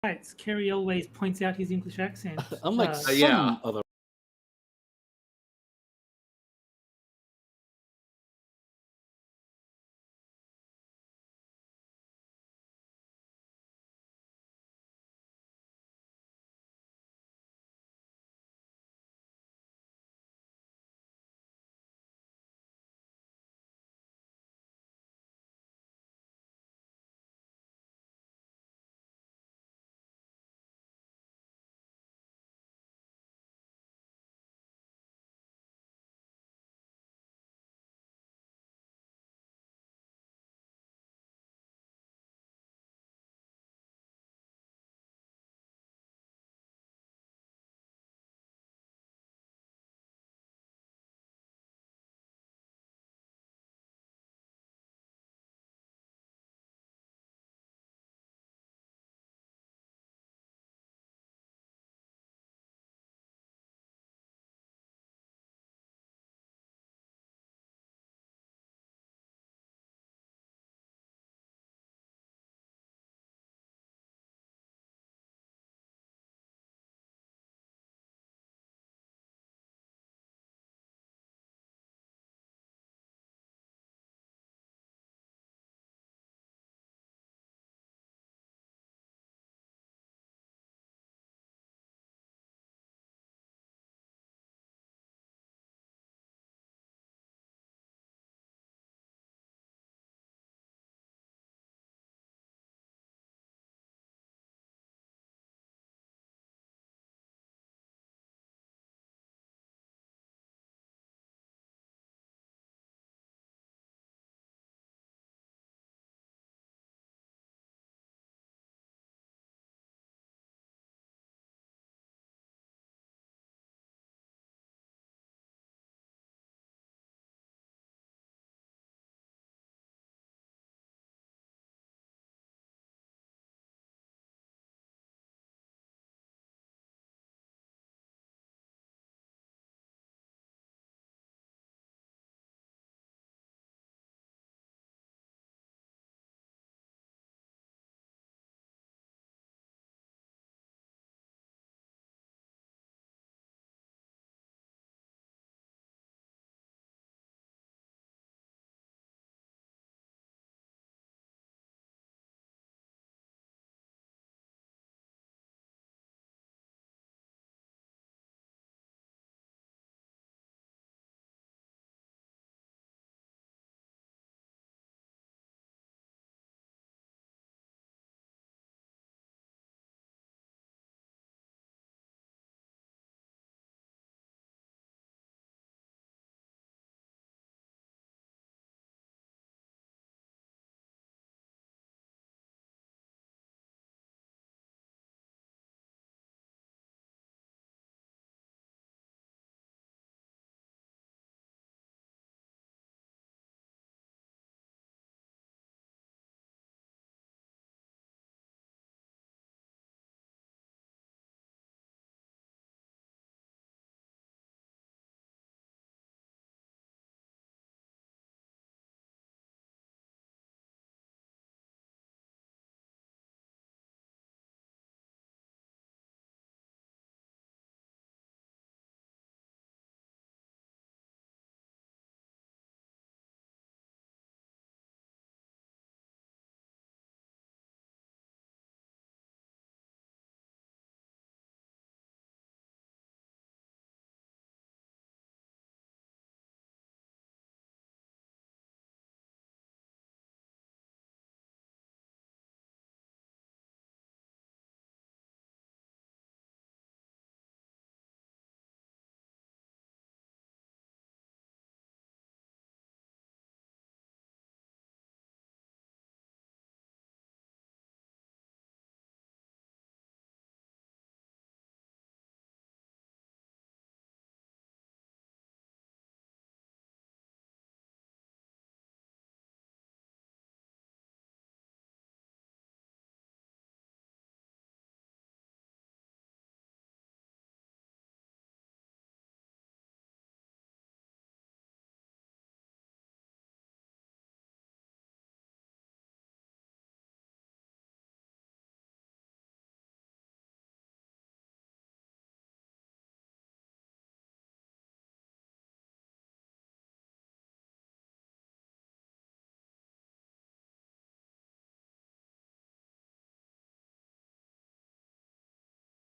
Right, Kerry always points out his English accent. Unlike Uh, some Yeah. other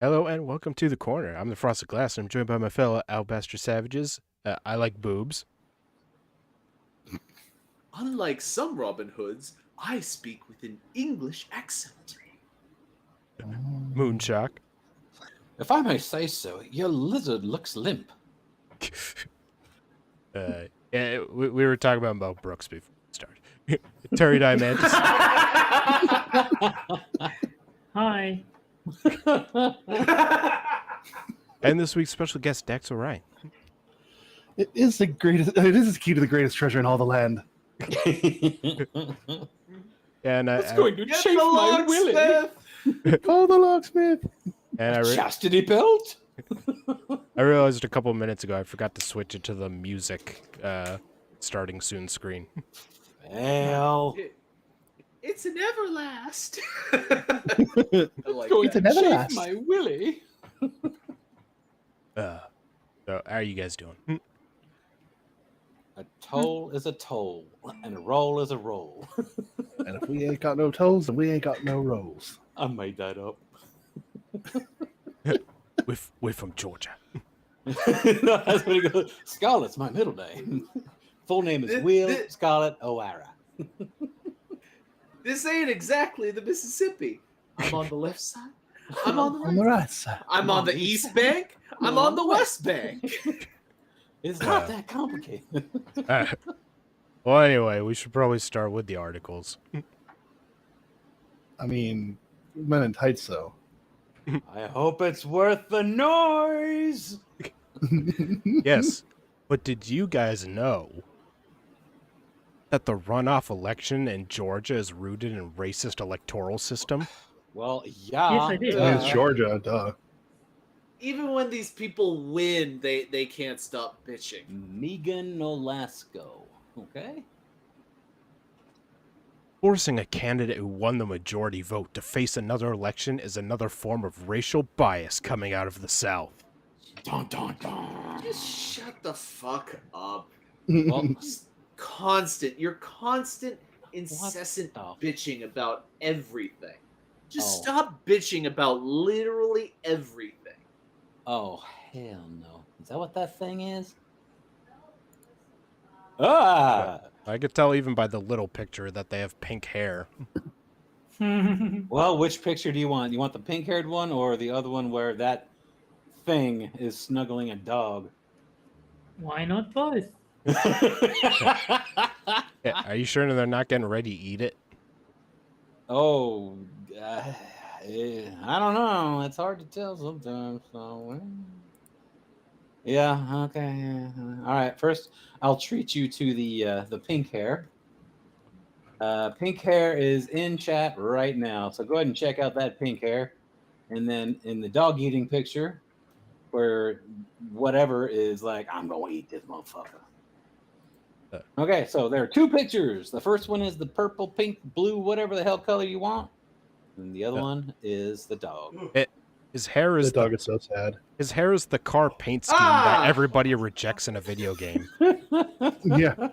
Hello and welcome to The Corner. I'm the Frosted Glass and I'm joined by my fellow Alabaster Savages. I like boobs. Unlike some Robin Hoods, I speak with an English accent. Moonshock. If I may say so, your lizard looks limp. Yeah, we were talking about Mel Brooks before we started. Terry Diamantis. Hi. And this week's special guest, Dax Orien. It is the greatest. It is the key to the greatest treasure in all the land. And It's going to Get chafe the my willy. locksmith! Call the locksmith. and Chastity belt? I realized a couple of minutes ago I forgot to switch it to the music starting soon screen. Well, It's an everlast. I like going that. to It's an chafe everlast. my willy. So, how are you guys doing? A toll is a toll, and a roll is a roll. And if we ain't got no toes, then we ain't got no rolls. I made that up. We're from Georgia. No, that's what he goes. Scarlett's my middle name. Full name is Will Scarlett O'Hara. This ain't exactly the Mississippi. I'm on the left side. I'm on the On the right. right side. I'm on the east bank. I'm on the west bank. It's not that complicated. Well, anyway, we should probably start with the articles. I mean, men in tights, though. I hope it's worth the noise. Yes, but did you guys know that the runoff election in Georgia is rooted in racist electoral system? Well, Yes, yeah. I did. I mean, it's Georgia, duh. Even when these people win, they can't stop bitching. Megan Nolasco. Okay. Forcing a candidate who won the majority vote to face another election is another form of racial bias coming out of the South. Dun, dun, dun. Just shut the fuck up. Well, Just your constant, incessant the- bitching about everything. Just Oh. stop bitching about literally everything. oh, hell no. Is that what that thing is? Ah! I could tell even by the little picture that they have pink hair. Well, which picture do you want? You want the pink-haired one or the other one where that thing is snuggling a dog? Why not both? Yeah, are you sure they're not getting ready to eat it? Oh, I don't know. It's hard to tell sometimes. So, yeah. Okay. Yeah. All right. First, I'll treat you to the pink hair. Pink hair is in chat right now, so go ahead and check out that pink hair. And then in the dog eating picture, where whatever is like, I'm gonna eat this motherfucker. Okay, so there are two pictures. The first one is the purple, pink, blue, whatever the hell color you want. And the other one is the dog. His hair The is dog is so sad. his hair is the car paint scheme that everybody rejects in a video game. Yeah.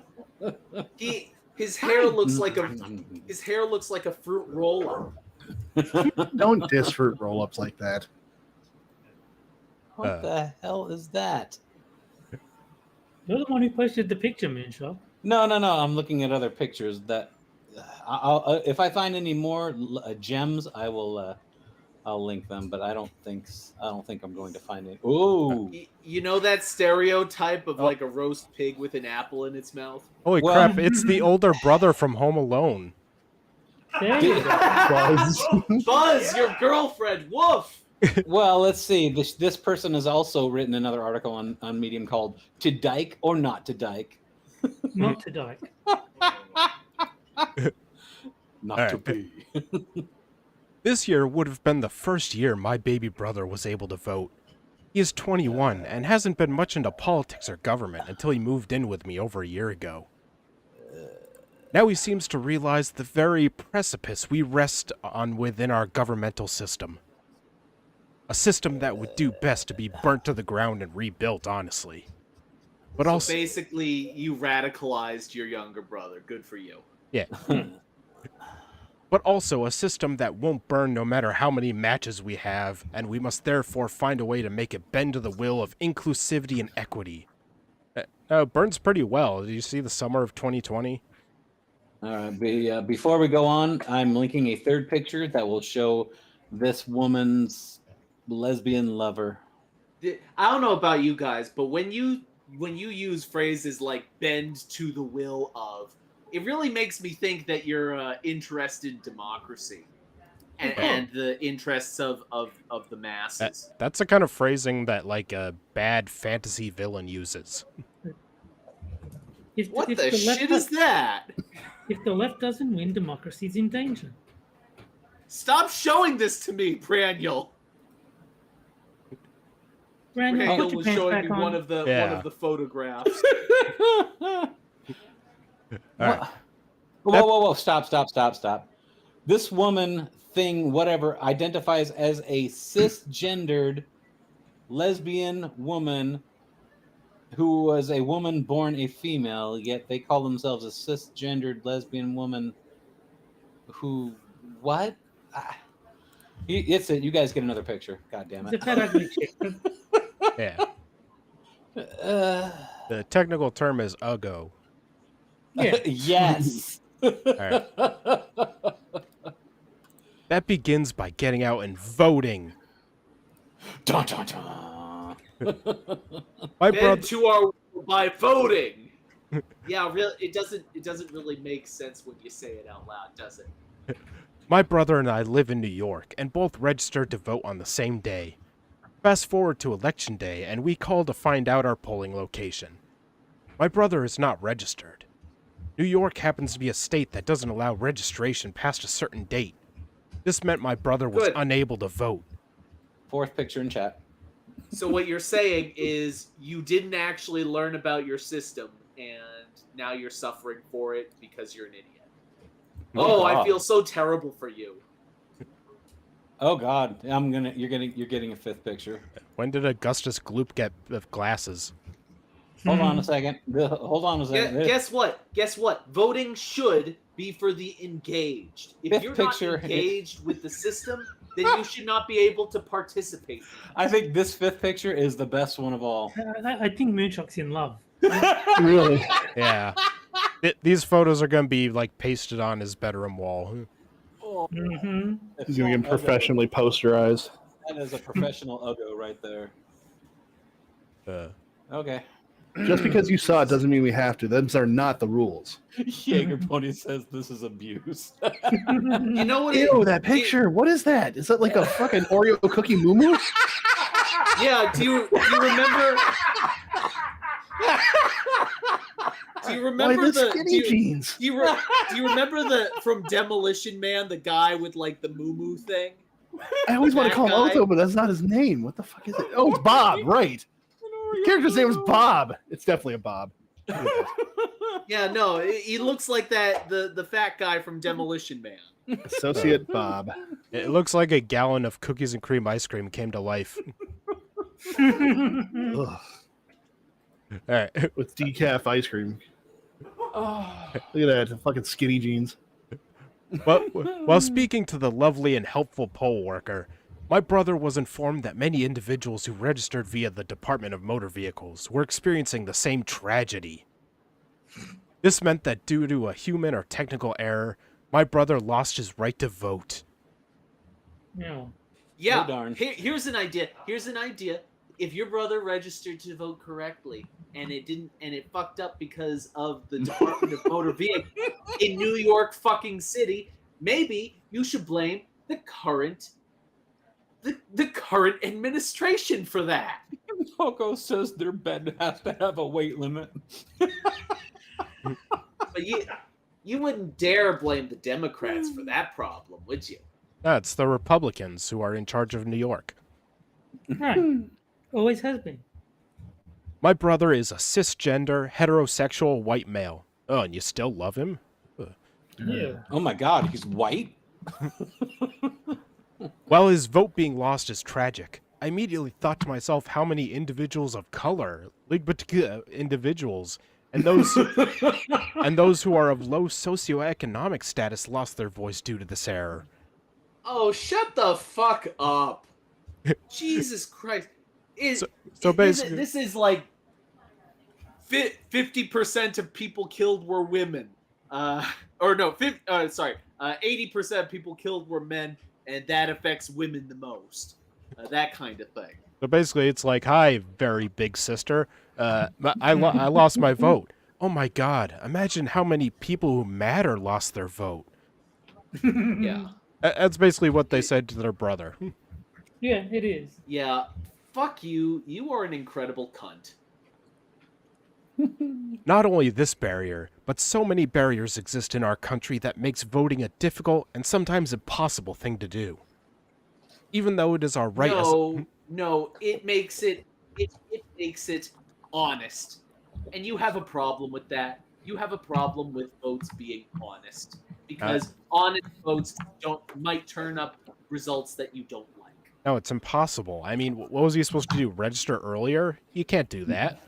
His hair looks like a fruit roll-up. Don't diss fruit roll-ups like that. What the hell is that? You're the one who posted the picture, Moonshock. No. I'm looking at other pictures that I'll if I find any more gems, I'll link them. But I don't think I'm going to find it. Ooh, You know that stereotype of like a roast pig with an apple in its mouth? Holy Well- crap, it's the older brother from Home Alone. There you go. Buzz. Buzz, your girlfriend, woof! well, let's see. This person has also written another article on Medium called "To Dyke or Not to Dyke." Not to die. Not All to right. be. This year would have been the first year my baby brother was able to vote. He is 21 and hasn't been much into politics or government until he moved in with me over a year ago. Now he seems to realize the very precipice we rest on within our governmental system. A system that would do best to be burnt to the ground and rebuilt, honestly. But So also, basically, you radicalized your younger brother. Good for you. yeah. but also a system that won't burn no matter how many matches we have, and we must therefore find a way to make it bend to the will of inclusivity and equity. It burns pretty well. Did you see the summer of 2020? All right. Before we go on, I'm linking a third picture that will show this woman's lesbian lover. I don't know about you guys, but when you use phrases like "bend to the will of," it really makes me think that you're interested in democracy and the interests of the masses. That's the kind of phrasing that like a bad fantasy villain uses. What the shit is that? If the left doesn't win, democracy's in danger. Stop showing this to me, Braniel. Brandon, put Braniel your was pants showing back me on. one of the photographs. All right. Whoa. Stop. This woman thing, whatever, identifies as a cisgendered lesbian woman who was a woman born a female, yet they call themselves a cisgendered lesbian woman who, what? It's it. You guys get another picture. God damn It's a it. fat ugly chick. Yeah. The technical term is UGO. Yeah. Yes. All right. That begins by getting out and voting. Dun, dun, dun. My Bend brother. to our will by voting. Yeah, really, it doesn't really make sense when you say it out loud, does it? My brother and I live in New York and both registered to vote on the same day. Fast forward to election day and we call to find out our polling location. My brother is not registered. New York happens to be a state that doesn't allow registration past a certain date. This meant my brother was Good. unable to vote. Fourth picture in chat. So what you're saying is you didn't actually learn about your system, and now you're suffering for it because you're an idiot. Oh, I God. feel so terrible for you. Oh God, you're getting a fifth picture. When did Augustus Gloop get glasses? Hold on a second. Hold on a second. Guess what? Guess what? Voting should be for the engaged. If Fifth you're picture- not engaged with the system, then you should not be able to participate. I think this fifth picture is the best one of all. I think Moonshock's in love. Really? Yeah. These photos are going to be like pasted on his bedroom wall. Mm-hmm. He's gonna get professionally posterized. That is a professional Ugo right there. Okay. Just because you saw it doesn't mean we have to. Those are not the rules. Jaeger Pony says this is abuse. You know what? Ew, that picture. What is that? Is that like a fucking Oreo cookie moo? Yeah. Do you remember? Do you Why remember the skinny jeans? Do you remember from Demolition Man, the guy with like the moo thing? I always want to that call him guy? Otho, but that's not his name. What the fuck is it? Oh, it's Bob, right. The character's name is Bob. It's definitely a Bob. Yeah, no, he looks like that the fat guy from Demolition Man. Associate Bob. It looks like a gallon of cookies and cream ice cream came to life. Ugh. All right. With decaf ice cream. Look at that, the fucking skinny jeans. While speaking to the lovely and helpful poll worker, my brother was informed that many individuals who registered via the Department of Motor Vehicles were experiencing the same tragedy. This meant that due to a human or technical error, my brother lost his right to vote. Yeah. Yeah. Oh, darn. Here's an idea. If your brother registered to vote correctly and it fucked up because of the Department of Motor Vehicles in New York fucking City, maybe you should blame the current administration for that. Coco says their bed has to have a weight limit. But you wouldn't dare blame the Democrats for that problem, would you? That's the Republicans who are in charge of New York. Right. Always has been. My brother is a cisgender, heterosexual white male. Oh, and you still love him? Yeah. Oh my God, he's white. While his vote being lost is tragic, I immediately thought to myself how many individuals of color, individuals, And those who are of low socioeconomic status lost their voice due to this error. Oh, shut the fuck up. Jesus Christ. So basically, this is like 50% of people killed were women. 80% of people killed were men, and that affects women the most. That kind of thing. so basically, it's like, hi, very big sister. I lost my vote. Oh my God! Imagine how many people who matter lost their vote. Yeah. That's basically what they said to their brother. Yeah, it is. Yeah. Fuck you. You are an incredible cunt. Not only this barrier, but so many barriers exist in our country that makes voting a difficult and sometimes impossible thing to do. Even though it is our right No, it makes it honest. And you have a problem with that. You have a problem with votes being honest. Because honest votes might turn up results that you don't like. No, it's impossible. I mean, what was he supposed to do? Register earlier? You can't do that.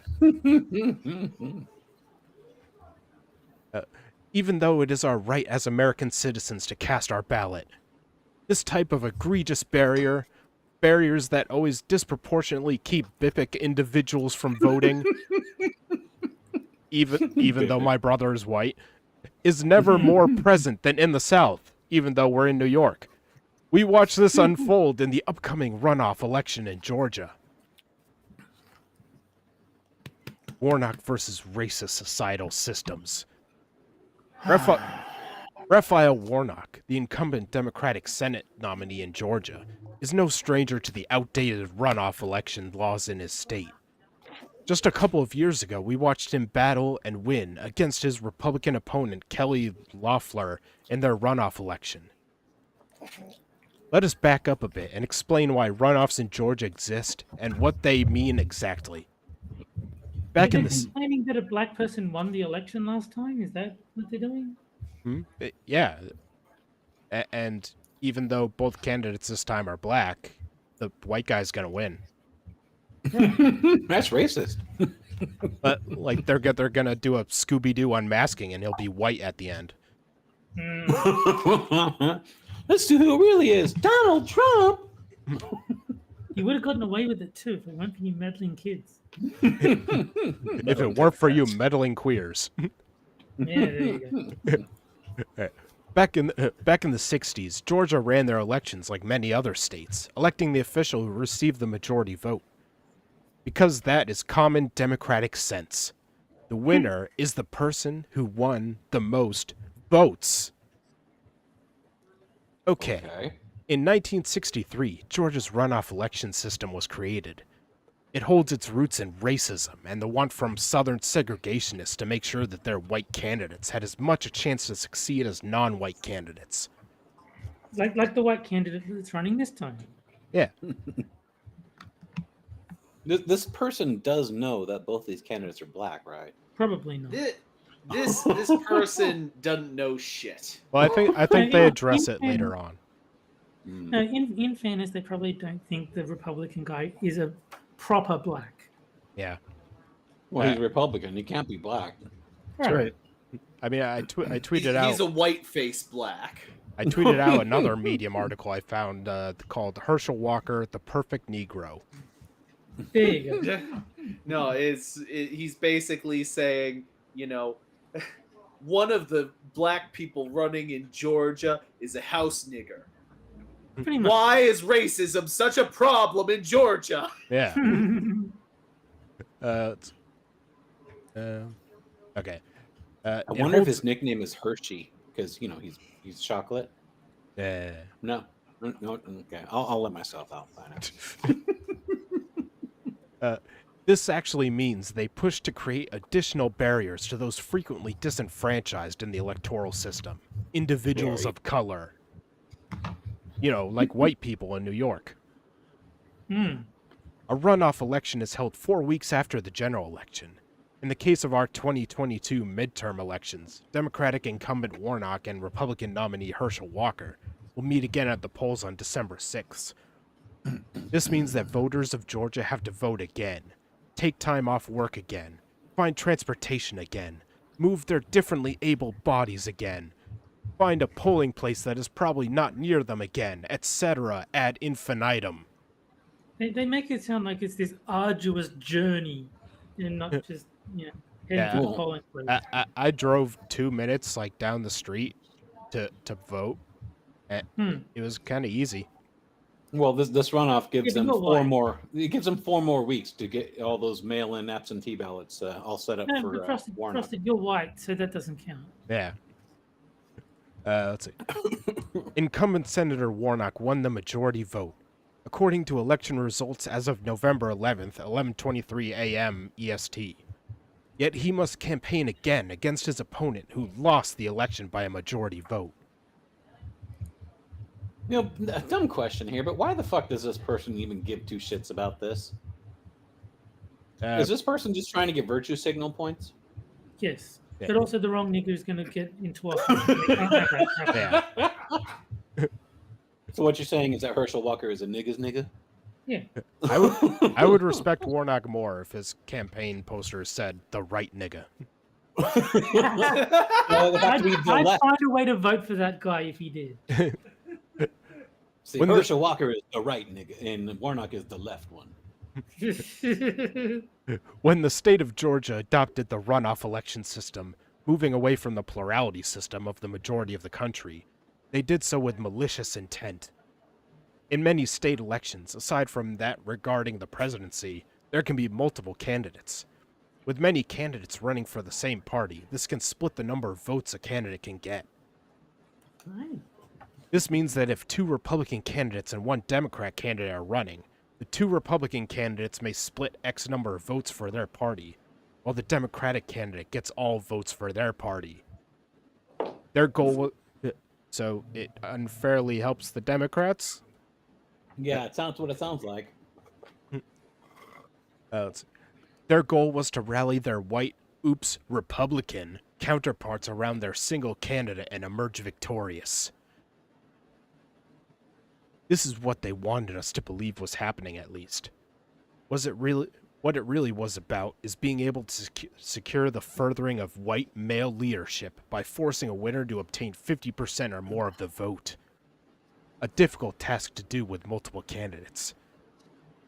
Even though it is our right as American citizens to cast our ballot. This type of egregious barriers that always disproportionately keep BIPOC individuals from voting, even though my brother is white, is never more present than in the South, even though we're in New York. We watch this unfold in the upcoming runoff election in Georgia. Warnock versus racist societal systems. Raphael Warnock, the incumbent Democratic Senate nominee in Georgia, is no stranger to the outdated runoff election laws in his state. Just a couple of years ago, we watched him battle and win against his Republican opponent Kelly Loeffler in their runoff election. Let us back up a bit and explain why runoffs in Georgia exist and what they mean exactly. Back in the complaining that a black person won the election last time. Is that what they're doing? Yeah, and even though both candidates this time are black, the white guy's gonna win. That's racist. But like they're gonna do a Scooby-Doo unmasking, and he'll be white at the end. Let's see who it really is. Donald Trump. You would have gotten away with it too if it weren't for you meddling kids. If it weren't for you meddling queers. Yeah, there you go. Back in the 60s, Georgia ran their elections like many other states, electing the official who received the majority vote. Because that is common democratic sense. The winner is the person who won the most votes. Okay. In 1963, Georgia's runoff election system was created. It holds its roots in racism and the want from Southern segregationists to make sure that their white candidates had as much a chance to succeed as non-white candidates. Like the white candidate that's running this time. Yeah. This person does know that both these candidates are black, right? Probably not. This person doesn't know shit. Well, I think they address it later on. No, in fairness, they probably don't think the Republican guy is a proper black. Yeah. Well, he's Republican. He can't be black. That's right. I mean, I tweeted out. He's a white-faced black. I tweeted out another Medium article I found called "Herschel Walker, the Perfect Negro." There you go. No, he's basically saying, you know, one of the black people running in Georgia is a house nigger. Pretty much. Why is racism such a problem in Georgia? Yeah. Okay. I wonder if his nickname is Hershey because he's chocolate. Yeah. No. Okay. I'll let myself out. This actually means they push to create additional barriers to those frequently disenfranchised in the electoral system. Individuals of color. Like white people in New York. A runoff election is held 4 weeks after the general election. In the case of our 2022 midterm elections, Democratic incumbent Warnock and Republican nominee Herschel Walker will meet again at the polls on December 6th. This means that voters of Georgia have to vote again, take time off work again, find transportation again, move their differently able bodies again, find a polling place that is probably not near them again, etc. ad infinitum. They make it sound like it's this arduous journey and not just, heading to the Yeah. polling place. I drove 2 minutes like down the street to vote. And it was kind of easy. Well, this runoff gives Yeah, but them you're four white. more. It gives them 4 more weeks to get all those mail-in absentee ballots all set up No, for but Frosted, Warnock. you're white, so that doesn't count. Yeah. Let's see. Incumbent Senator Warnock won the majority vote. According to election results as of November 11th, 11:23 a.m. EST. Yet he must campaign again against his opponent who lost the election by a majority vote. You know, a dumb question here, but why the fuck does this person even give 2 shits about this? Is this person just trying to get virtue signal points? Yes. Yeah. But also the wrong nigger is going to get into office. They can't have that happen. Yeah. So what you're saying is that Herschel Walker is a nigga's nigga? Yeah. I would respect Warnock more if his campaign poster said the right nigga. Well, it would have to be the I'd left. find a way to vote for that guy if he did. See, When Herschel Walker is the right nigga, and Warnock is the left one. When the state of Georgia adopted the runoff election system, moving away from the plurality system of the majority of the country, they did so with malicious intent. In many state elections, aside from that regarding the presidency, there can be multiple candidates. With many candidates running for the same party, this can split the number of votes a candidate can get. Right. This means that if 2 Republican candidates and 1 Democrat candidate are running, the 2 Republican candidates may split X number of votes for their party, while the Democratic candidate gets all votes for their party. Their goal so it unfairly helps the Democrats? Yeah, it sounds what it sounds like. Their goal was to rally their white, Republican counterparts around their single candidate and emerge victorious. This is what they wanted us to believe was happening, at least. What it really was about is being able to secure the furthering of white male leadership by forcing a winner to obtain 50% or more of the vote. A difficult task to do with multiple candidates.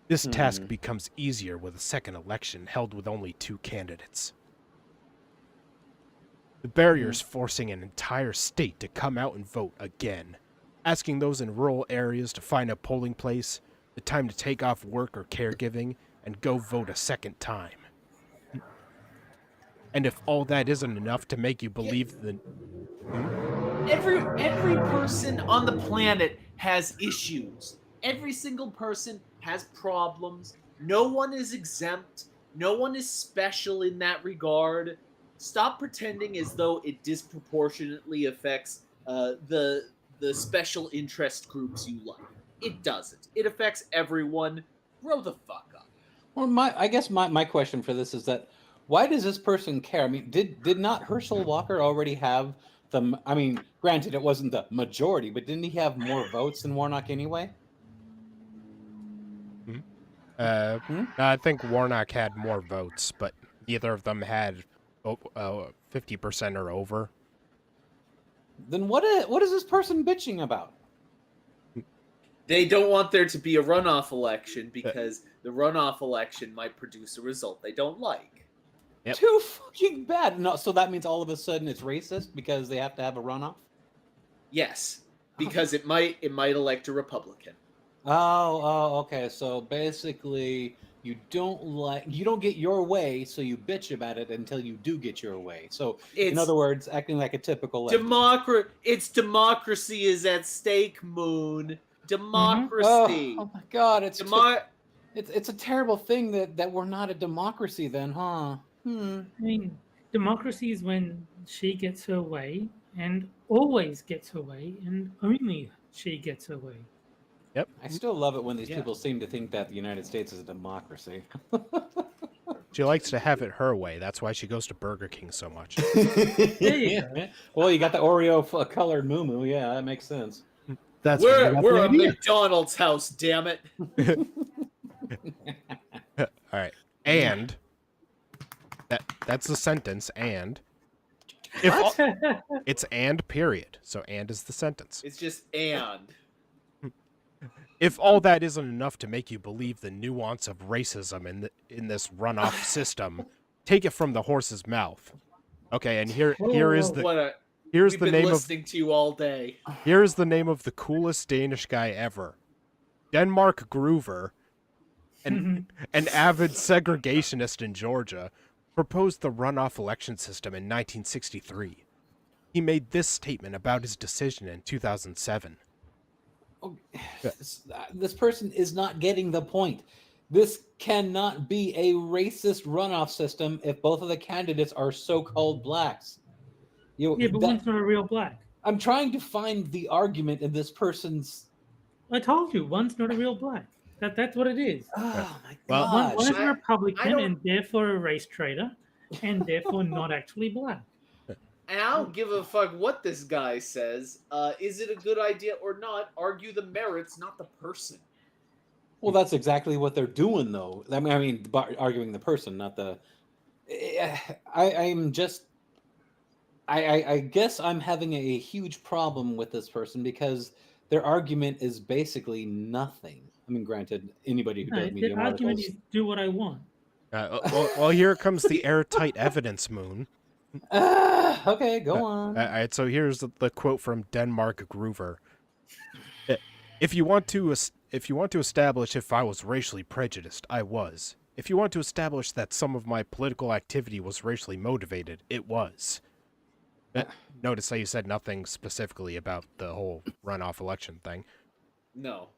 This task becomes easier with a second election held with only 2 candidates. The barriers forcing an entire state to come out and vote again, asking those in rural areas to find a polling place, the time to take off work or caregiving, and go vote a second time. And if all that isn't enough to make you believe that... Every person on the planet has issues. Every single person has problems. No one is exempt. No one is special in that regard. Stop pretending as though it disproportionately affects the special interest groups you like. It doesn't. It affects everyone. Grow the fuck up. Well, I guess my question for this is that why does this person care? I mean, did not Herschel Walker already have the? I mean, granted, it wasn't the majority, but didn't he have more votes than Warnock anyway? I think Warnock had more votes, but neither of them had 50% or over. Then what is this person bitching about? They don't want there to be a runoff election because the runoff election might produce a result they don't like. Yep. Too fucking bad. No, so that means all of a sudden it's racist because they have to have a runoff? Yes, because it might elect a Republican. Oh, okay. So basically, you don't get your way, so you bitch about it until you do get your way. So, in other words, acting like a typical lefty. It's democracy is at stake, Moon. Democracy. Oh my God! It's a terrible thing that we're not a democracy. Then, huh? I mean, democracy is when she gets her way and always gets her way and only she gets her way. Yep. I still love it when these people seem to think that the United States is a democracy. She likes to have it her way. That's why she goes to Burger King so much. Yeah. Well, you got the Oreo colored moo. Yeah, that makes sense. That's we're a McDonald's house, damn it. All right. And That's the sentence, and if all, it's and period. So and is the sentence. It's just and. If all that isn't enough to make you believe the nuance of racism in this runoff system, take it from the horse's mouth. Okay, and here is the here's the name of listening to you all day. Here's the name of the coolest Danish guy ever. Denmark Groover, an avid segregationist in Georgia, proposed the runoff election system in 1963. He made this statement about his decision in 2007. Oh, this person is not getting the point. This cannot be a racist runoff system if both of the candidates are so-called blacks. Yeah, but one's not a real black. I'm trying to find the argument in this person's... I told you, one's not a real black. That's what it is. Oh my Well, god! One is a Republican don't- and therefore a race traitor, and therefore not actually black. And I don't give a fuck what this guy says. Is it a good idea or not? Argue the merits, not the person. Well, that's exactly what they're doing, though. I mean, arguing the person, not the. I'm just. I guess I'm having a huge problem with this person because their argument is basically nothing. I mean, granted, anybody who does The medium argument articles. is do what I want. Well, here comes the airtight evidence, Moon. Okay, go on. All right, so here's the quote from Denmark Groover. If you want to establish if I was racially prejudiced, I was. If you want to establish that some of my political activity was racially motivated, it was. Notice how you said nothing specifically about the whole runoff election thing. No.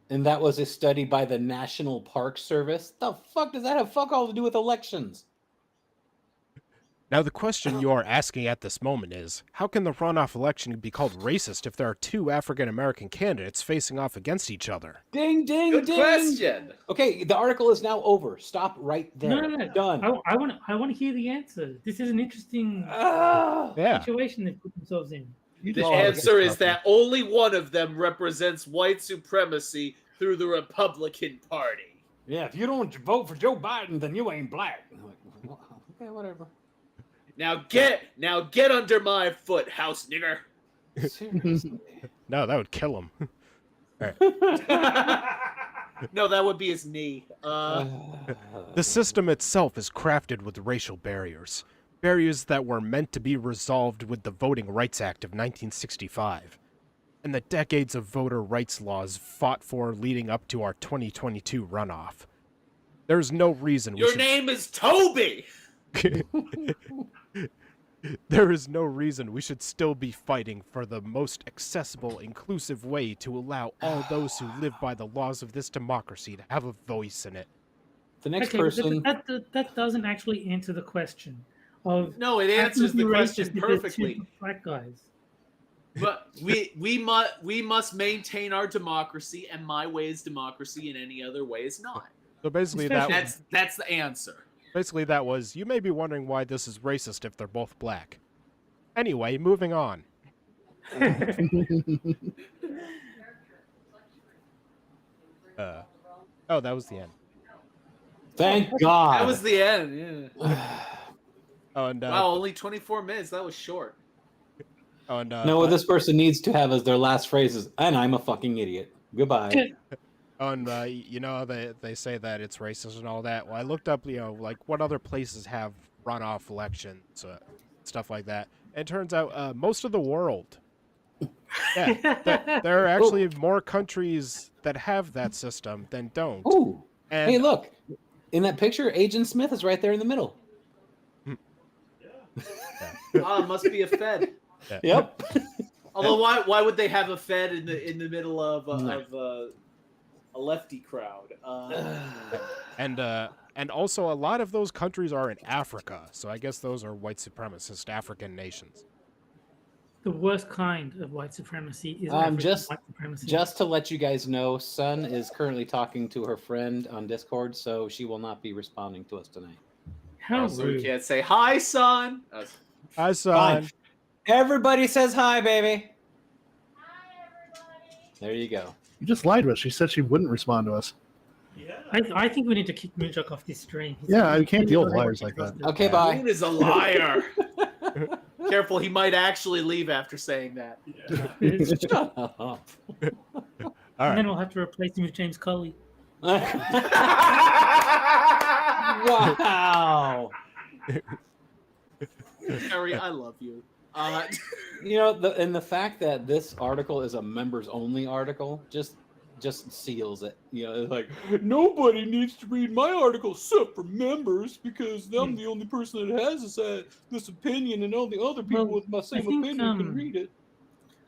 And that was a study by the National Park Service. The fuck does that have fuck all to do with elections? Now, the question you are asking at this moment is, how can the runoff election be called racist if there are two African-American candidates facing off against each other? Ding, ding, Good ding. question. Okay, the article is now over. Stop right there. No. Done. I want to hear the answer. This is an interesting Yeah. situation they put themselves in. The answer is that only one of them represents white supremacy through the Republican Party. Yeah, if you don't vote for Joe Biden, then you ain't black. I'm like, well, okay, whatever. Now get under my foot, house nigger. Seriously. No, that would kill him. No, that would be his knee. The system itself is crafted with racial barriers. Barriers that were meant to be resolved with the Voting Rights Act of 1965. And the decades of voter rights laws fought for leading up to our 2022 runoff. There's no reason Your name is Toby! There is no reason we should still be fighting for the most accessible, inclusive way to allow all those who live by the laws of this democracy to have a voice in it. The next Okay, person. that doesn't actually answer the question of. No, it answers the question perfectly. Black guys. But we must maintain our democracy, and my way is democracy, and any other way is not. So basically, That's the answer. Basically, that was, you may be wondering why this is racist if they're both black. Anyway, moving on. Oh, that was the end. Thank God. That was the end, yeah. Oh, and, Wow, only 24 minutes. That was short. oh, and, No, what this person needs to have as their last phrase is, and I'm a fucking idiot. Goodbye. Oh, and you know, they say that it's racist and all that. Well, I looked up, you know, like what other places have runoff elections, stuff like that. And it turns out most of the world, there are actually more countries that have that system than don't. Ooh. And, Hey, look. In that picture, Agent Smith is right there in the middle. It must be a Fed. Yep. Although, why would they have a Fed in the middle of a lefty crowd? And also, a lot of those countries are in Africa, so I guess those are white supremacist African nations. The worst kind of white supremacy is African white supremacy. Just to let you guys know, Sun is currently talking to her friend on Discord, so she will not be responding to us tonight. How So we rude. can't say hi, son. Hi, son. Fine. Everybody says hi, baby. Hi, everybody. There you go. You just lied to us. She said she wouldn't respond to us. Yeah. I think we need to kick Moonshock off this stream. Yeah, you can't deal with He's liars like that. Okay, bye. Moon is a liar. Careful, he might actually leave after saying that. Shut up. All And right. then we'll have to replace him with James Cully. Wow. Harry, I love you. You know, the fact that this article is a members only article just seals it. You know, it's like nobody needs to read my article except for members because I'm the only person that has this opinion, and only other people with my same opinion can read it.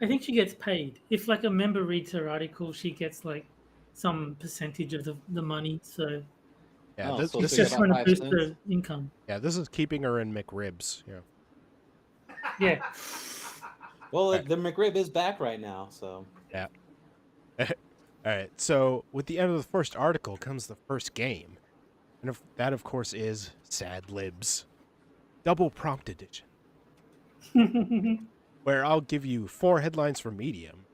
I think she gets paid. If like a member reads her article, she gets like some percentage of the money. So Yeah, Oh, this, so this it's it's is just about trying to 5 boost cents? her income. yeah, this is keeping her in McRibs. Yeah. Yeah. Well, the McRib is back right now, so. Yeah. All right. So with the end of the first article comes the first game, and that of course is Sad Libs, double prompt edition, where I'll give you 4 headlines for Medium,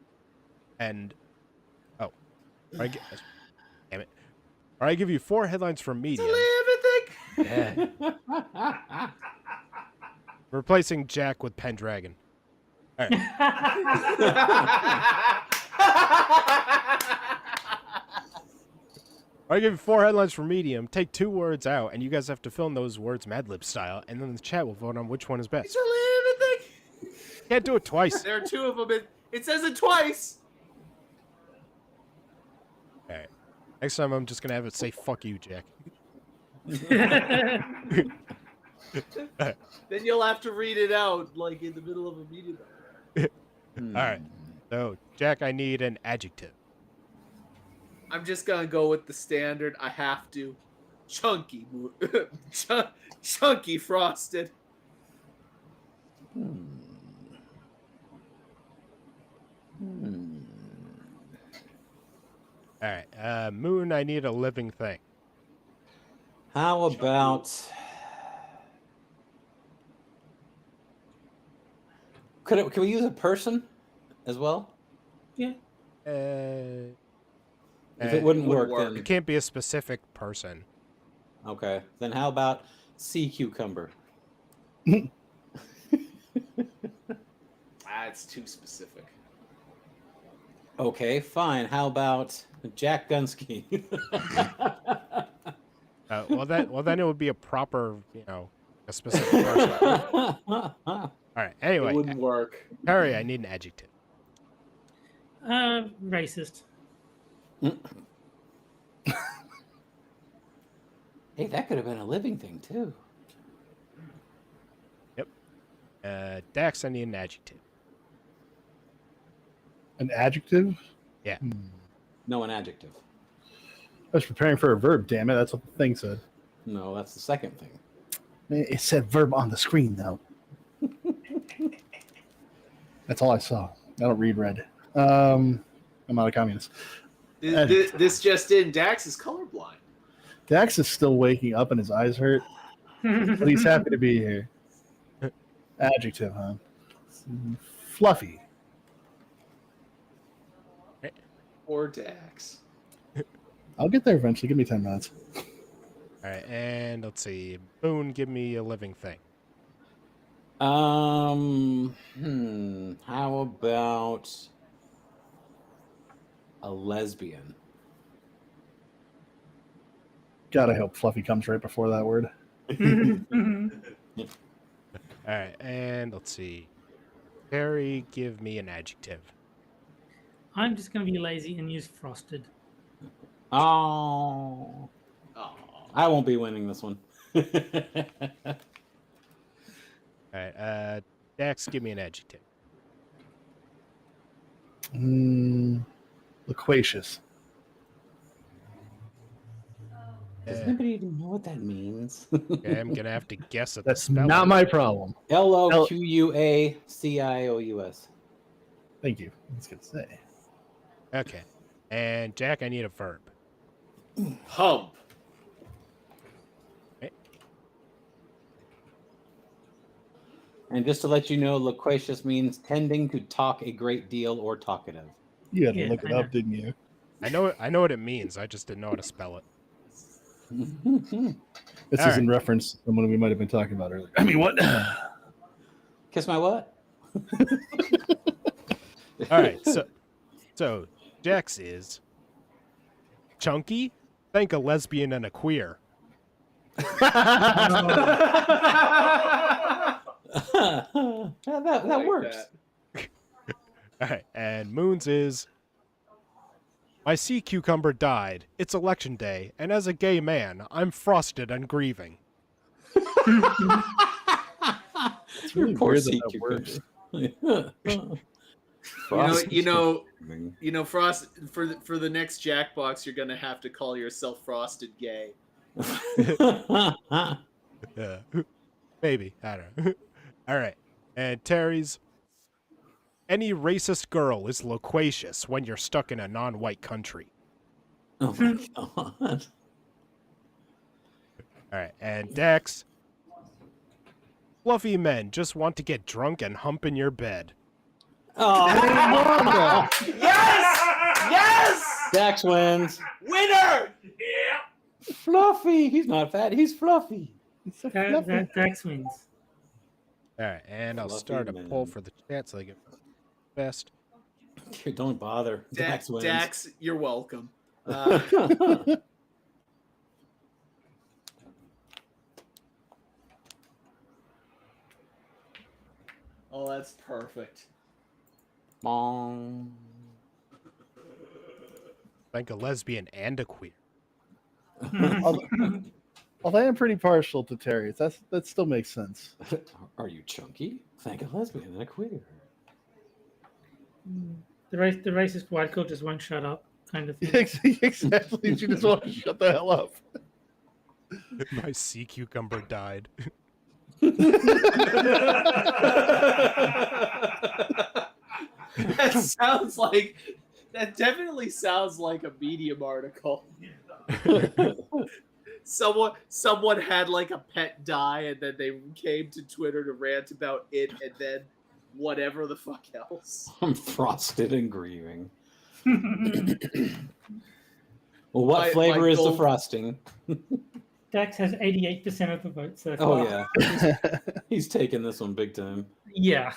and damn it, or I give you 4 headlines from Medium. Yeah. Replacing Jack with Pendragon. All right. I give you 4 headlines for Medium, take 2 words out, and you guys have to fill in those words Mad Lib style, and then the chat will vote on which one is best. Can't do it twice. There are 2 of them. It says it twice. All right. Next time I'm just gonna have it say "fuck you, Jack." Then you'll have to read it out like in the middle of a meeting. All right. So, Jack, I need an adjective. I'm just gonna go with the standard. I have to. Chunky. Chunky frosted. All right. Moon, I need a living thing. How about? Can we use a person as well? Yeah. If it wouldn't work, It then can't be a specific person. okay. Then how about sea cucumber? It's too specific. Okay, fine. How about Jack Gunsky? Well, then it would be a proper, a specific person. All right. It Anyway, wouldn't work. Harry, I need an adjective. Racist. Hey, that could have been a living thing too. Yep. Dax, I need an adjective. An adjective? Yeah. No, an adjective. I was preparing for a verb, damn it. That's what the thing said. No, that's the second thing. It said verb on the screen, though. That's all I saw. I don't read red. I'm not a communist. This just in. Dax is colorblind. Dax is still waking up and his eyes hurt, but he's happy to be here. Adjective, huh? Fluffy. Or Dax. I'll get there eventually. Give me 10 minutes. All right, and let's see. Moon, give me a living thing. How about a lesbian? Gotta hope Fluffy comes right before that word. All right, and let's see. Harry, give me an adjective. I'm just going to be lazy and use frosted. Oh, Oh. I won't be winning this one. All right, Dax, give me an adjective. Loquacious. Does anybody even know what that means? Okay, I'm gonna have to guess at the That's spelling. not my problem. LOQUACIOUS. Thank you. That's good to say. Okay, and Jack, I need a verb. Hump. And just to let you know, loquacious means tending to talk a great deal or talkative. You had to Yeah, look it I up, know. didn't you? I know what it means. I just didn't know how to spell it. This All is in right. reference to someone we might have been talking about earlier. I mean, what? Kiss my what? All right. So Jax is chunky. Thank a lesbian and a queer. that Like works. that. All right. And Moons is my sea cucumber died. It's election day, and as a gay man, I'm frosted and grieving. It's really Poor weird sea that works. You know, Frost. For the next Jackbox, you're gonna have to call yourself Frosted Gay. Yeah. Maybe. I don't know. All right. And Terry's any racist girl is loquacious when you're stuck in a non-white country. Oh my god. All right. And Dex, fluffy men just want to get drunk and hump in your bed. Oh, Yes! Yes! Dax wins. Winner! Fluffy. He's not fat. He's fluffy. Dax wins. All right. And I'll Fluffy start a men. poll for the chat so they get best. Don't bother. Dax wins. Dax, you're welcome. Oh, that's perfect. Bong. Thank a lesbian and a queer. Although I am pretty partial to Terry, that still makes sense. Are you chunky? Thank a lesbian and a queer. The racist white girl just won't shut up, kind of thing. Exactly. She just wants to shut the hell up. My sea cucumber died. That definitely sounds like a Medium article. Someone had like a pet die, and then they came to Twitter to rant about it, and then whatever the fuck else. I'm frosted and grieving. Well, what flavor is the frosting? Dax has 88% of the vote so far. Oh yeah, he's taking this one big time. Yeah.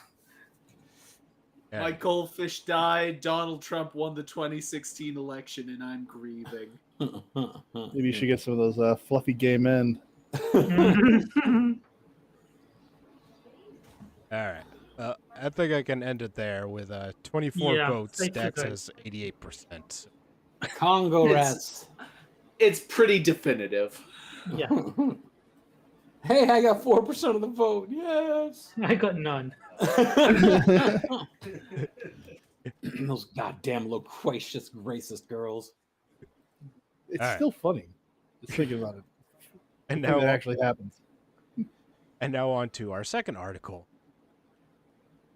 Yeah. My goldfish died. Donald Trump won the 2016 election, and I'm grieving. Maybe you should get some of those fluffy gay men. All right. I think I can end it there with 24 Yeah, votes. take the Dax vote. has 88%. Congo rats. It's pretty definitive. Yeah. Hey, I got 4% of the vote. Yes. I got none. Those goddamn loquacious racist girls. It's All right. still funny. Just thinking about it. And Now now, it actually happens. and now on to our second article.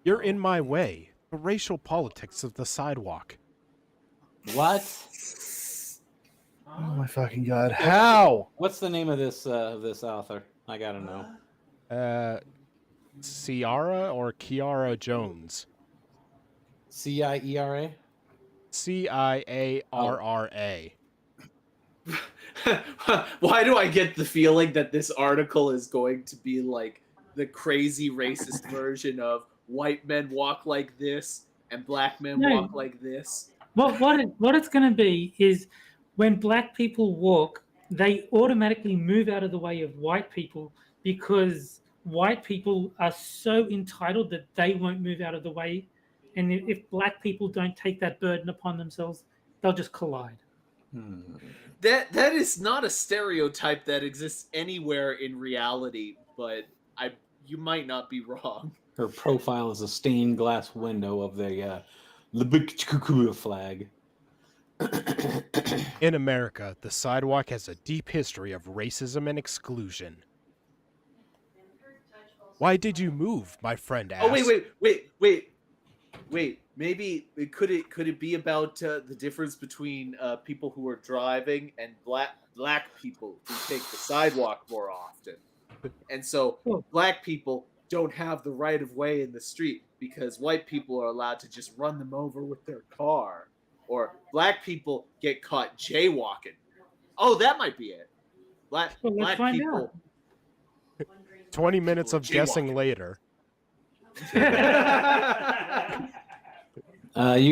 You're in my way. The racial politics of the sidewalk. What? Oh my fucking god! How? What's the name of this author? I gotta know. Ciara or Kiara Jones? Ciera. Ciarra. Why do I get the feeling that this article is going to be like the crazy racist version of white men walk like this and black men No. walk like this? What it's going to be is when black people walk, they automatically move out of the way of white people because white people are so entitled that they won't move out of the way. And if black people don't take that burden upon themselves, they'll just collide. That is not a stereotype that exists anywhere in reality, but you might not be wrong. Her profile is a stained glass window of the Libs flag. In America, the sidewalk has a deep history of racism and exclusion. Why did you move? My friend asked. Oh wait! Maybe could it be about the difference between people who are driving and black people who take the sidewalk more often, and so black people don't have the right of way in the street because white people are allowed to just run them over with their car, or black people get caught jaywalking. Oh, that might be it. Black Well, let's black find people. 20 minutes of guessing later. You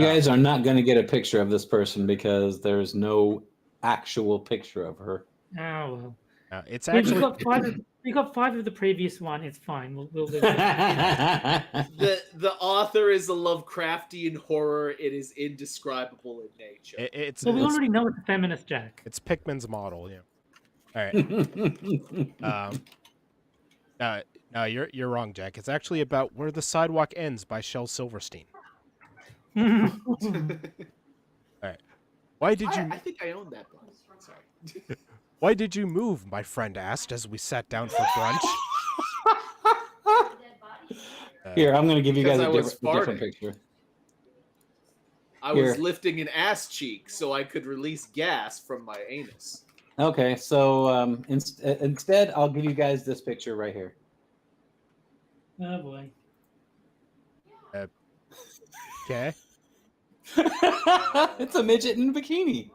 guys are not going to get a picture of this person because there's no actual picture of her. Oh well. It's We actually got five. We got 5 of the previous one. It's fine. We'll do it. The author is a Lovecraftian horror. It is indescribable in nature. it's Well, we it's, already know it's a feminist, Jack. it's Pickman's model. Yeah. All right. No, you're wrong, Jack. It's actually about Where the Sidewalk Ends by Shel Silverstein. All right. Why did you? I think I own that book. Sorry. Why did you move? My friend asked as we sat down for brunch. Here, I'm going to give you guys Because a I was different farting. picture. I Here. was lifting an ass cheek so I could release gas from my anus. Okay, so instead, I'll give you guys this picture right here. Oh boy. Okay. It's a midget in a bikini.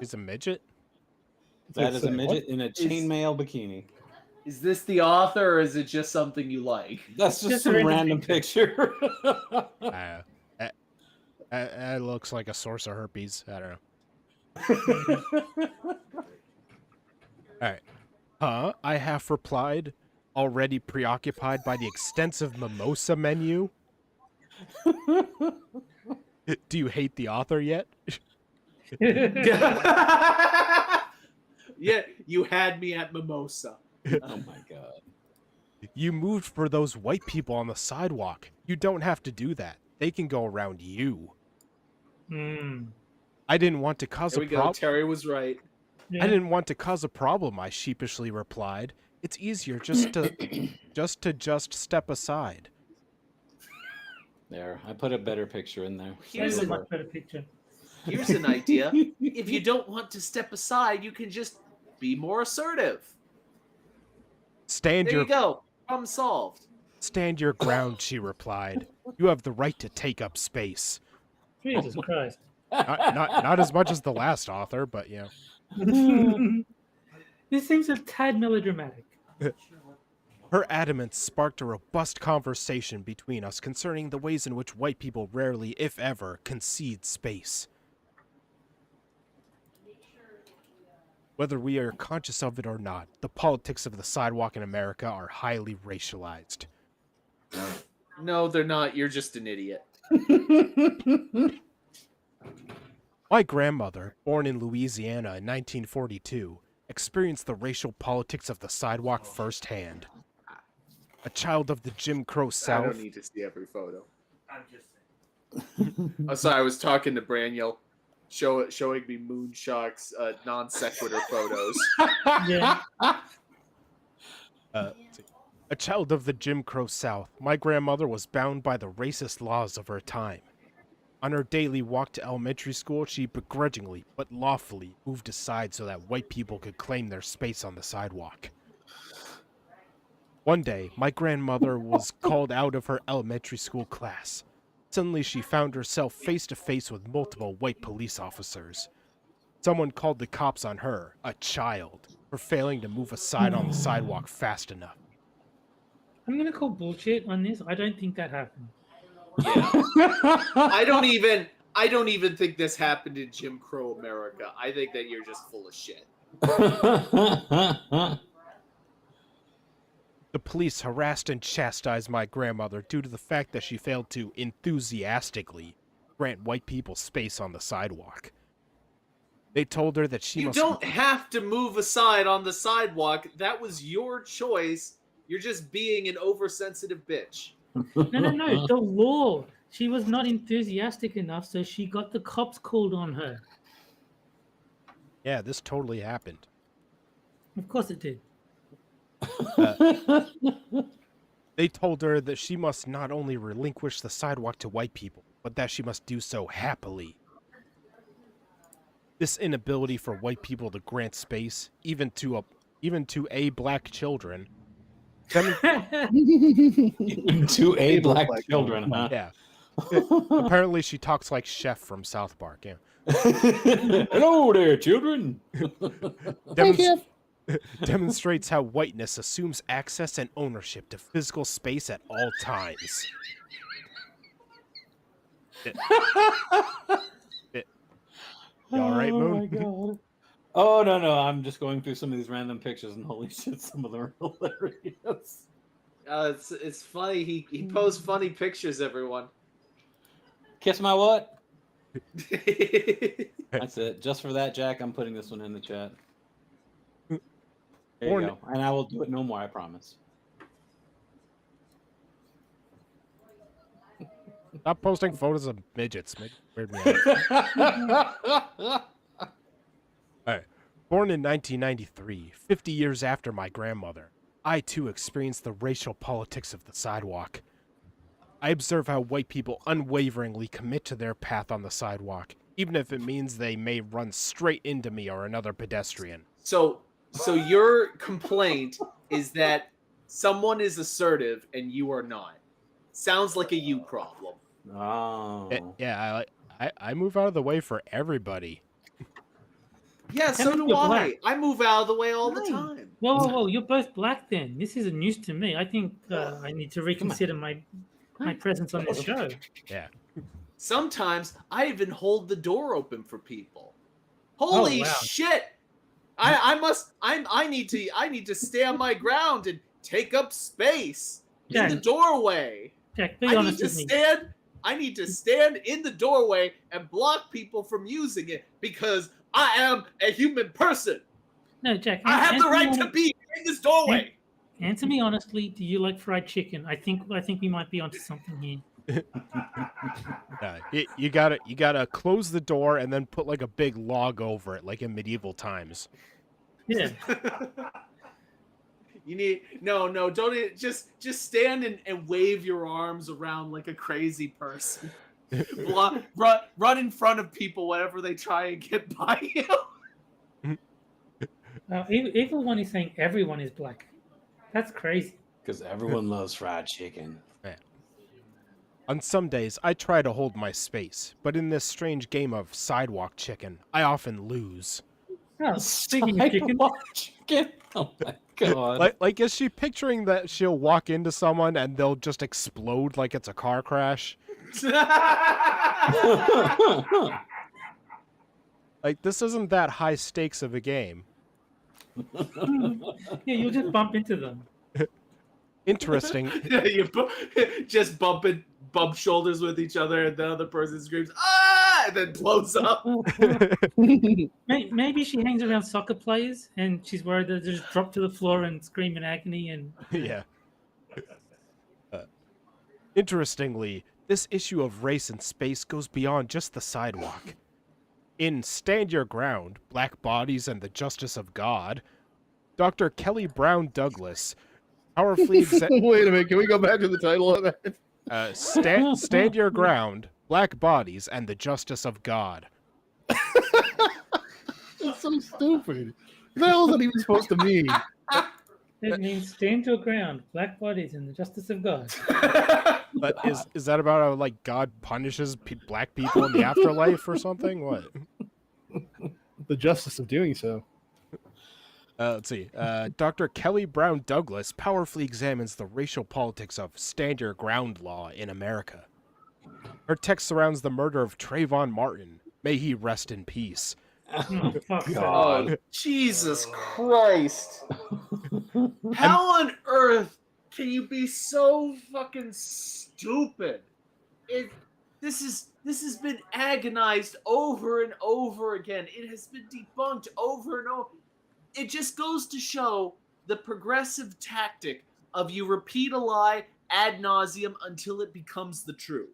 He's a midget. That is a Say, midget in a chainmail bikini. Is this the author or is it just something you like? That's just Just a some random random picture. That looks like a source of herpes. I don't know. All right. Huh? I half replied, already preoccupied by the extensive mimosa menu. Do you hate the author yet? Yeah, you had me at mimosa. Oh my god. You moved for those white people on the sidewalk. You don't have to do that. They can go around you. I didn't want to cause There a we go. problem. Terry was right. Yeah. I didn't want to cause a problem, I sheepishly replied. It's easier just to just step aside. There, I put a better picture in there. Here's That's a an, much better picture. here's an idea. If you don't want to step aside, you can just be more assertive. Stand There your you go. Problem solved. Stand your ground, she replied. You have the right to take up space. Jesus Christ. Not as much as the last author, but you know. This seems a tad melodramatic. Her adamance sparked a robust conversation between us concerning the ways in which white people rarely, if ever, concede space. Whether we are conscious of it or not, the politics of the sidewalk in America are highly racialized. No, they're not. You're just an idiot. My grandmother, born in Louisiana in 1942, experienced the racial politics of the sidewalk firsthand. A child of the Jim Crow I South. don't need to see every photo. I'm just saying. Oh, sorry. I was talking to Braniel, showing me Moonshock's non sequitur photos. Yeah. Let's see. A child of the Jim Crow South, my grandmother was bound by the racist laws of her time. On her daily walk to elementary school, she begrudgingly, but lawfully, moved aside so that white people could claim their space on the sidewalk. One day, my grandmother was called out of her elementary school class. Suddenly, she found herself face to face with multiple white police officers. Someone called the cops on her, a child, for failing to move aside on the sidewalk fast enough. I'm gonna call bullshit on this. I don't think that happened. Yeah. I don't even think this happened in Jim Crow America. I think that you're just full of shit. The police harassed and chastised my grandmother due to the fact that she failed to enthusiastically grant white people space on the sidewalk. They told her that she You must... don't have to move aside on the sidewalk. That was your choice. You're just being an oversensitive bitch. No. The law. She was not enthusiastic enough, so she got the cops called on her. Yeah, this totally happened. Of course it did. They told her that she must not only relinquish the sidewalk to white people, but that she must do so happily. This inability for white people to grant space, even to black children, To black children, huh? yeah. Apparently, she talks like Chef from South Park. Yeah. Hello there, children. Demonstrates how whiteness assumes access and ownership to physical space at all times. You all right, Moon? Oh my god. Oh no, I'm just going through some of these random pictures, and holy shit, some of them are hilarious. It's funny. He posts funny pictures. Everyone. Kiss my what? That's it. Just for that, Jack, I'm putting this one in the chat. There you go. And I will do it no more, I promise. Stop posting photos of midgets. Weird me out. Alright. Born in 1993, 50 years after my grandmother, I too experienced the racial politics of the sidewalk. I observe how white people unwaveringly commit to their path on the sidewalk, even if it means they may run straight into me or another pedestrian. So your complaint is that someone is assertive and you are not. Sounds like a you problem. Oh. Yeah, I move out of the way for everybody. Yeah, so do I. I move out of the way all the time. Whoa, you're both black then. This is news to me. I think I need to reconsider my presence on this show. Yeah. Sometimes I even hold the door open for people. Holy shit! I need to stay on my ground and take up space in the doorway. Jack, be honest with me. I need to stand in the doorway and block people from using it because I am a human person. No, Jack. I have the right to be in this doorway. Answer me honestly. Do you like fried chicken? I think we might be onto something here. You gotta close the door and then put like a big log over it, like in medieval times. Yeah. You need don't just stand and wave your arms around like a crazy person. run in front of people whenever they try and get by you. Evil One is saying everyone is black. That's crazy. Because everyone loves fried chicken. Yeah. On some days, I try to hold my space, but in this strange game of sidewalk chicken, I often lose. Oh, speaking of chicken. Oh my god. Like, is she picturing that she'll walk into someone and they'll just explode like it's a car crash? Like, this isn't that high stakes of a game. Yeah, you'll just bump into them. Yeah, Interesting. you just bump shoulders with each other, and the other person screams "ah!" and then blows up. Maybe she hangs around soccer players, and she's worried that they'll just drop to the floor and scream in agony. And Yeah. Interestingly, this issue of race and space goes beyond just the sidewalk. In Stand Your Ground, Black Bodies and the Justice of God, Dr. Kelly Brown Douglas powerfully... Wait a minute, can we go back to the title of that? Stand Your Ground, Black Bodies and the Justice of God. That's so stupid. What the hell is that even supposed to mean? it means stand your ground, black bodies, and the justice of God. But is that about how, like, God punishes black people in the afterlife or something? What? The justice of doing so. Let's see. Dr. Kelly Brown Douglas powerfully examines the racial politics of stand your ground law in America. Her text surrounds the murder of Trayvon Martin. May he rest in peace. Oh, fuck Oh, Jesus Christ. How on earth can you be so fucking stupid? This has been agonized over and over again. It has been debunked over and over. It just goes to show the progressive tactic of you repeat a lie ad nauseum until it becomes the truth.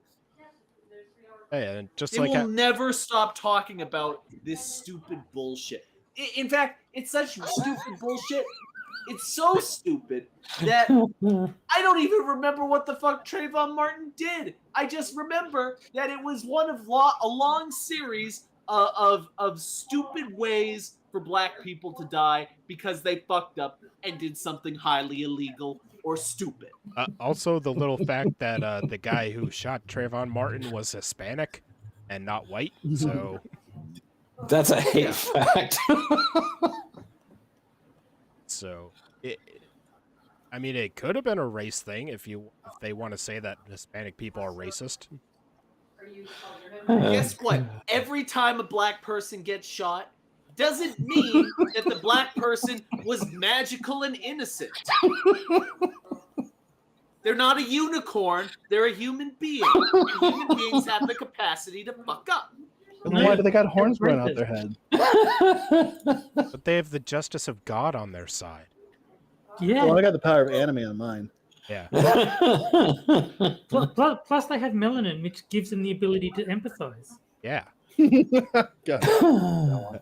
Hey, and just They like will never stop talking about this stupid bullshit. In fact, it's such stupid bullshit. It's so stupid that I don't even remember what the fuck Trayvon Martin did. I just remember that it was one of a long series of stupid ways for black people to die because they fucked up and did something highly illegal or stupid. also, the little fact that the guy who shot Trayvon Martin was Hispanic and not white. So That's a hate fact. So, I mean, it could have been a race thing if they want to say that Hispanic people are racist. Guess what? Every time a black person gets shot, doesn't mean that the black person was magical and innocent. They're not a unicorn. They're a human being. And human beings have the capacity to fuck up. Then why do they got horns growing out their head? But they have the justice of God on their side. Yeah. Well, I got the power of anime on mine. Yeah. Plus, they have melanin, which gives them the ability to empathize. Yeah. God.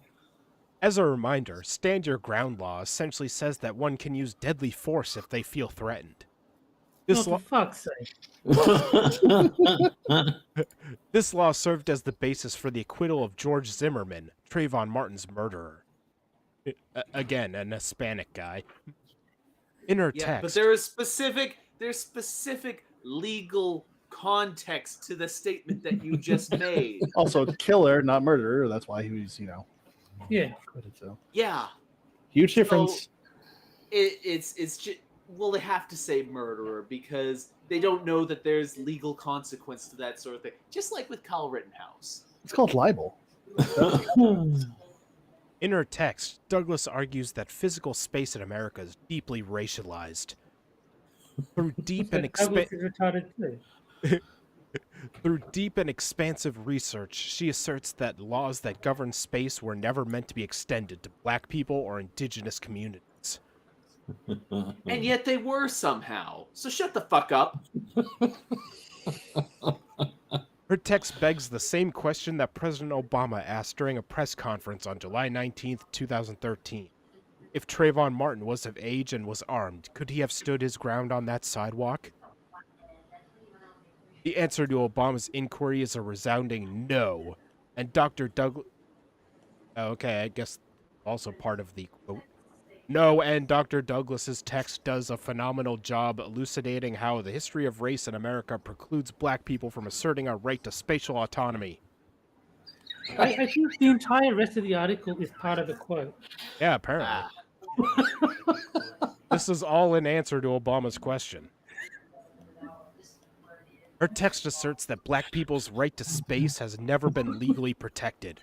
As a reminder, Stand Your Ground law essentially says that one can use deadly force if they feel threatened. This For fuck's sake. This law served as the basis for the acquittal of George Zimmerman, Trayvon Martin's murderer. Again, an Hispanic guy. In her Yeah, text, but there's specific legal context to the statement that you just made. Also, killer, not murderer. That's why he was, Yeah. acquitted. So Yeah. huge difference. So it's just, well, they have to say murderer because they don't know that there's legal consequence to that sort of thing. Just like with Kyle Rittenhouse. It's called libel. in her text, Douglas argues that physical space in America is deeply racialized. Through deep and Through deep and expansive research, she asserts that laws that govern space were never meant to be extended to black people or indigenous communities. And yet they were somehow. So shut the fuck up. Her text begs the same question that President Obama asked during a press conference on July 19th, 2013. If Trayvon Martin was of age and was armed, could he have stood his ground on that sidewalk? The answer to Obama's inquiry is a resounding no. And Dr. Douglas... Okay, I guess also part of the quote. No, and Dr. Douglas's text does a phenomenal job elucidating how the history of race in America precludes black people from asserting our right to spatial autonomy. I think the entire rest of the article is part of the quote. Yeah, apparently. This is all in answer to Obama's question. Her text asserts that black people's right to space has never been legally protected,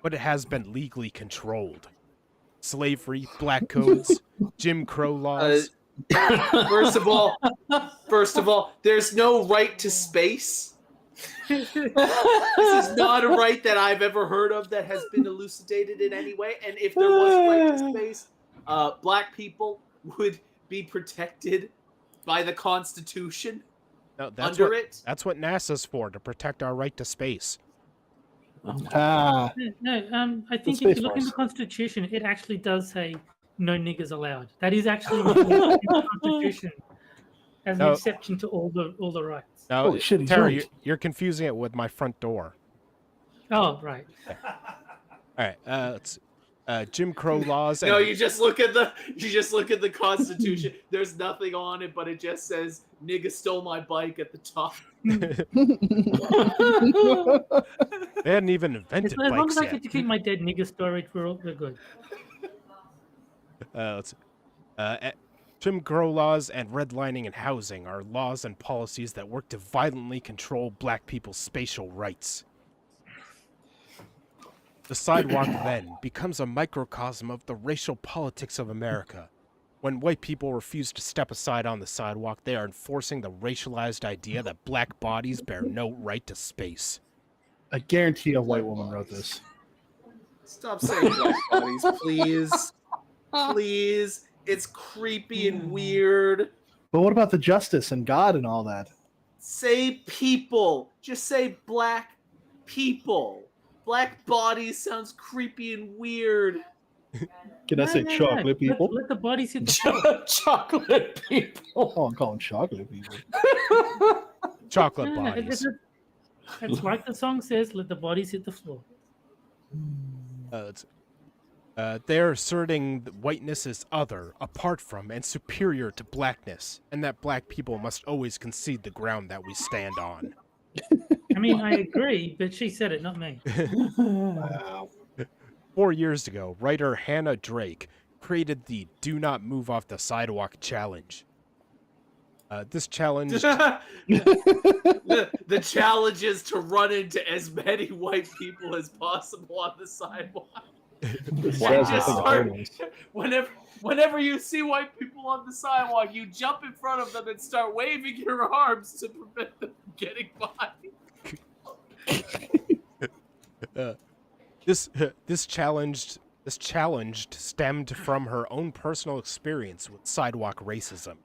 but it has been legally controlled. Slavery, black codes, Jim Crow laws. First of all, there's no right to space. This is not a right that I've ever heard of that has been elucidated in any way. And if there was a right to space, black people would be protected by the Constitution. No, That's what NASA's for, to protect our right to space. No, I think if you look in the Force. Constitution, it actually does say no niggers allowed. That is actually in the Constitution as an exception to all the rights. No, Holy shit, he's Tara, right. you're confusing it with my front door. Oh, right. All right, let's Jim Crow laws. No, you just look at the Constitution. There's nothing on it, but it just says "nigga stole my bike" at the top. They hadn't even invented As long bikes as I yet. get to keep my dead nigger storage, we're good. Jim Crow laws and redlining in housing are laws and policies that work to violently control black people's spatial rights. The sidewalk then becomes a microcosm of the racial politics of America. When white people refuse to step aside on the sidewalk, they are enforcing the racialized idea that black bodies bear no right to space. I guarantee a white woman wrote this. Stop saying black bodies, please. Please. It's creepy and weird. But what about the justice and God and all that? Say people. Just say black people. Black bodies sounds creepy and weird. Can I say chocolate people? Let the bodies hit the floor. Chocolate people. Oh, I'm calling chocolate people. Chocolate No, bodies. It's like the song says, let the bodies hit the floor. They're asserting that whiteness is other, apart from, and superior to blackness, and that black people must always concede the ground that we stand on. I mean, I agree, but she said it, not me. Wow. 4 years ago, writer Hannah Drake created the Do Not Move Off the Sidewalk challenge. This challenge... The challenge is to run into as many white people as possible on the sidewalk. Whenever you see white people on the sidewalk, you jump in front of them and start waving your arms to prevent them from getting by. This challenge stemmed from her own personal experience with sidewalk racism.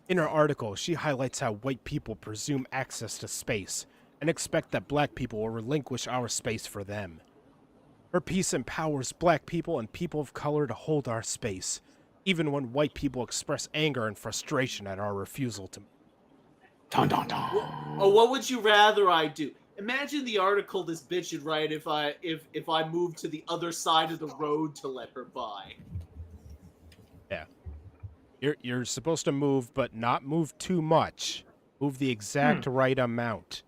In her article, she highlights how white people presume access to space and expect that black people will relinquish our space for them. Her piece empowers black people and people of color to hold our space, even when white people express anger and frustration at our refusal to. Dun, dun, dun. Oh, what would you rather I do? Imagine the article this bitch would write if I moved to the other side of the road to let her by. Yeah. You're supposed to move, but not move too much. Move the exact right amount.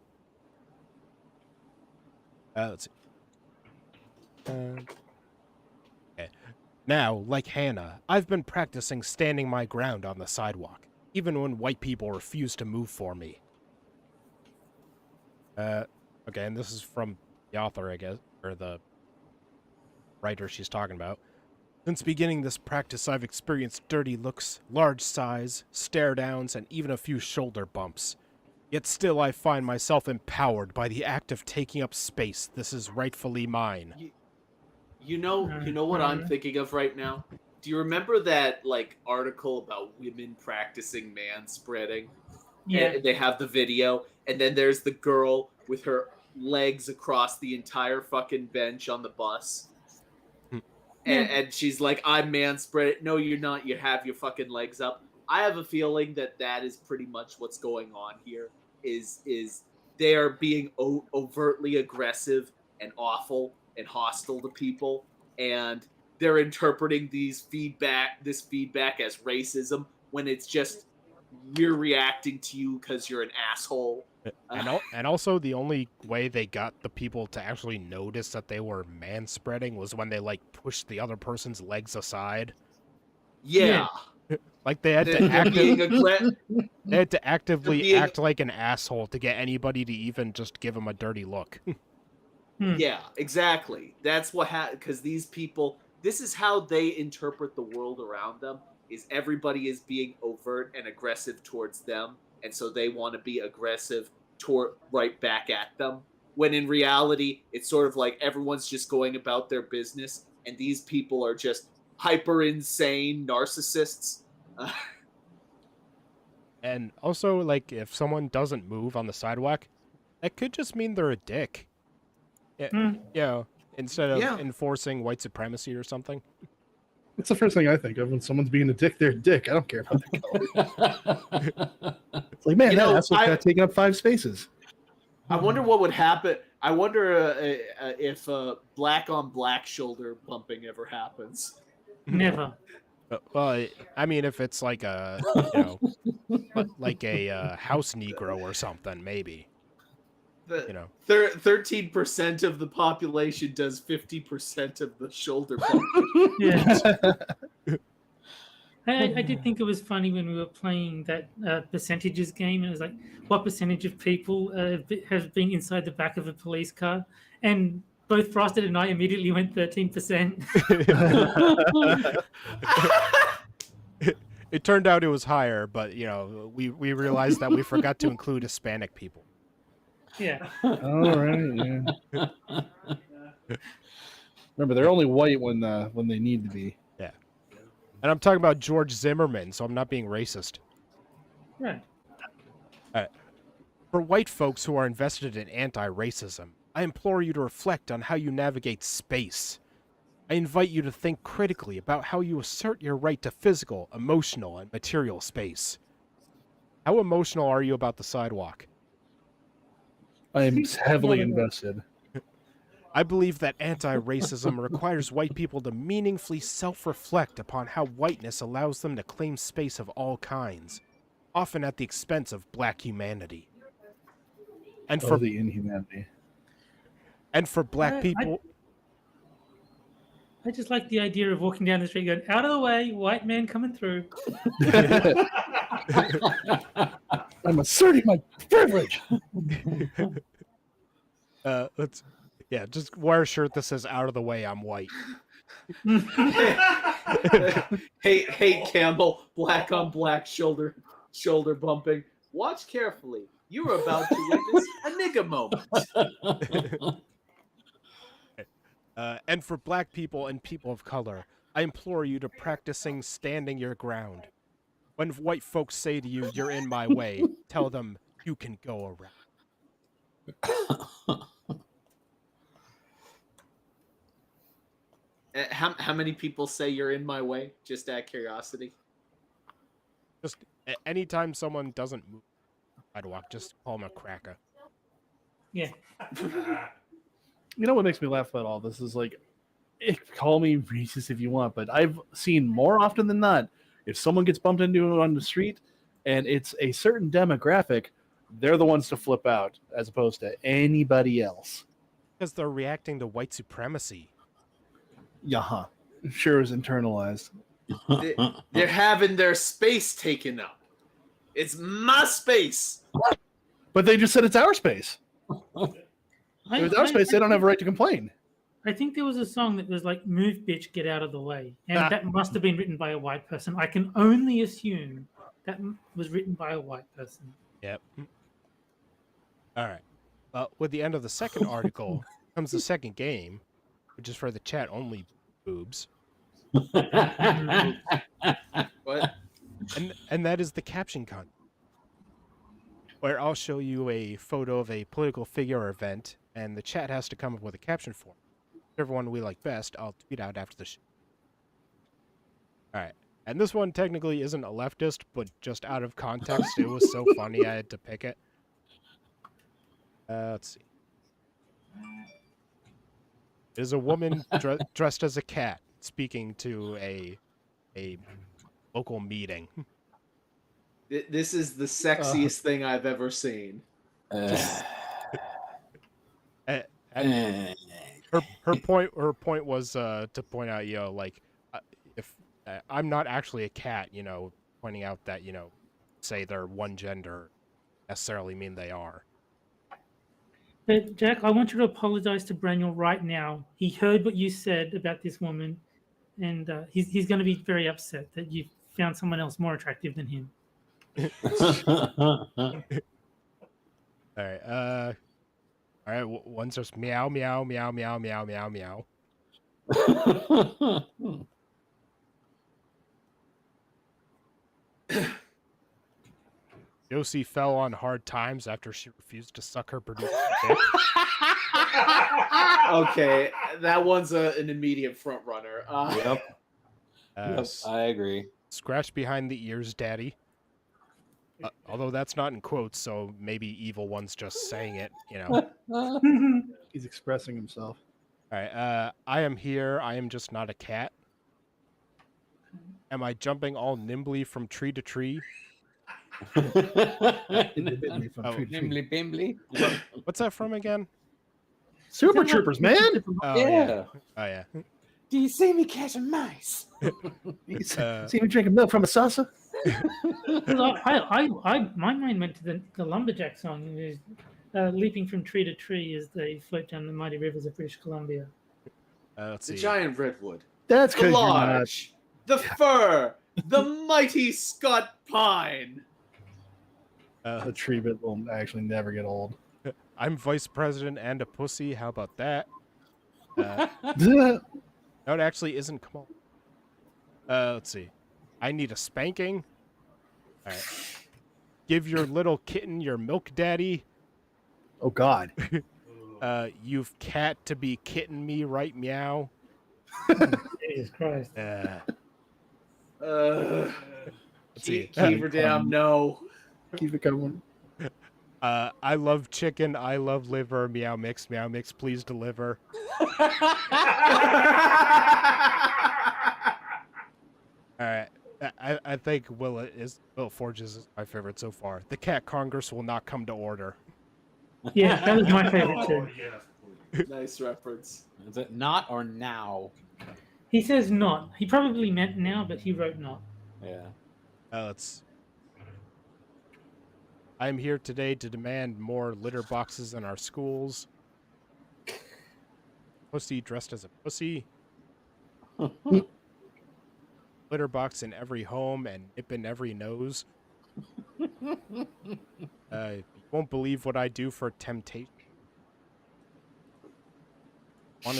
Let's see. Okay. Now, like Hannah, I've been practicing standing my ground on the sidewalk, even when white people refuse to move for me. Okay, and this is from the author, I guess, or the writer she's talking about. Since beginning this practice, I've experienced dirty looks, large sighs, stare-downs, and even a few shoulder bumps. Yet still I find myself empowered by the act of taking up space. This is rightfully mine. You know what I'm thinking of right now? Do you remember that article about women practicing manspreading? Yeah. And they have the video, and then there's the girl with her legs across the entire fucking bench on the bus. And she's like, I'm manspread. No, you're not. You have your fucking legs up. I have a feeling that is pretty much what's going on here. Is they are being overtly aggressive and awful and hostile to people, and they're interpreting this feedback as racism when it's just we're reacting to you because you're an asshole. And also, the only way they got the people to actually notice that they were manspreading was when they pushed the other person's legs aside. Yeah. Like they had to actively act like an asshole to get anybody to even just give them a dirty look. Yeah, exactly. That's what because these people, this is how they interpret the world around them, is everybody is being overt and aggressive towards them, and so they want to be aggressive right back at them. When in reality, it's sort of like everyone's just going about their business, and these people are just hyper insane narcissists. And also, if someone doesn't move on the sidewalk, that could just mean they're a dick. Yeah, instead of enforcing white supremacy or something. That's the first thing I think of when someone's being a dick. They're a dick. I don't care about the color. It's like, man, that's what's got taken up 5 spaces. I wonder what would happen. I wonder if black on black shoulder bumping ever happens. Never. Well, I mean, if it's like a, like a house Negro or something, maybe. 13% of the population does 50% of the shoulder bump. Yeah. I did think it was funny when we were playing that percentages game, and it was like, what percentage of people have been inside the back of a police car? And both Frosted and I immediately went 13%. It turned out it was higher, but we realized that we forgot to include Hispanic people. Yeah. All right. Yeah. Remember, they're only white when they need to be. Yeah. And I'm talking about George Zimmerman, so I'm not being racist. Right. For white folks who are invested in anti-racism, I implore you to reflect on how you navigate space. I invite you to think critically about how you assert your right to physical, emotional, and material space. How emotional are you about the sidewalk? I am heavily invested. I believe that anti-racism requires white people to meaningfully self-reflect upon how whiteness allows them to claim space of all kinds, often at the expense of black humanity. And for the inhumanity. And for black people... I just like the idea of walking down the street going, out of the way, white man coming through. I'm asserting my privilege. Just wear a shirt that says "out of the way, I'm white." Hey, Campbell, black on black shoulder bumping. Watch carefully. You are about to witness a nigga moment. And for black people and people of color, I implore you to practicing standing your ground. When white folks say to you, "You're in my way," tell them you can go around. How many people say you're in my way? Just out of curiosity. Just anytime someone doesn't move sidewalk, just call them a cracker. Yeah. You know what makes me laugh about all this is like, call me racist if you want, but I've seen more often than not, if someone gets bumped into on the street and it's a certain demographic, they're the ones to flip out as opposed to anybody else. Because they're reacting to white supremacy. Yeah, sure is internalized. They're having their space taken up. It's my space. But they just said it's our space. If it's our space, they don't have a right to complain. I think there was a song that was like, "Move, bitch, get out of the way." And that must have been written by a white person. I can only assume that was written by a white person. Yep. All right. With the end of the second article comes the second game, which is for the chat only boobs. What? And that is the caption content, where I'll show you a photo of a political figure or event, and the chat has to come up with a caption for it. Whichever one we like best, I'll tweet out after the show. All right. And this one technically isn't a leftist, but just out of context, it was so funny I had to pick it. Let's see. There's a woman dressed as a cat speaking to a local meeting. This is the sexiest thing I've ever seen. Her point was to point out, like, if I'm not actually a cat, pointing out that, say they're one gender necessarily mean they are. But Jack, I want you to apologize to Braniel right now. He heard what you said about this woman, and he's going to be very upset that you found someone else more attractive than him. All right. One's just meow, meow, meow, meow, meow, meow, meow. Josie fell on hard times after she refused to suck her producer's dick. Okay, that one's an immediate front runner. Yep, I agree. Scratch behind the ears, daddy. Although that's not in quotes, so maybe evil one's just saying it, He's expressing himself. All right. I am here. I am just not a cat. Am I jumping all nimbly from tree to tree? Nimbly bimbly. What's that from again? Super Troopers, man. Oh, Yeah. Oh, yeah. Do you see me catching mice? See me drinking milk from a saucer? My mind went to the Lumberjack song, leaping from tree to tree as they float down the mighty rivers of British Columbia. Let's The see. giant redwood. That's The because you're not. large. The fir. The mighty Scott pine. The tree bit will actually never get old. I'm vice president and a pussy. How about that? No, it actually isn't. Come on. Let's see. I need a spanking. All right. Give your little kitten your milk, daddy. Oh God. You've cat to be kitten me, right? Meow. Jesus Christ. Let's see. Keep her down. No. Keep it coming. I love chicken. I love liver. Meow mix. Please deliver. All right. I think Will Forges is my favorite so far. The cat Congress will not come to order. Yeah, that was my favorite too. Nice reference. Is it not or now? He says not. He probably meant now, but he wrote not. Yeah. Let's. I'm here today to demand more litter boxes in our schools. Pussy dressed as a pussy. Litter box in every home and nip in every nose. You won't believe what I do for temptation. Want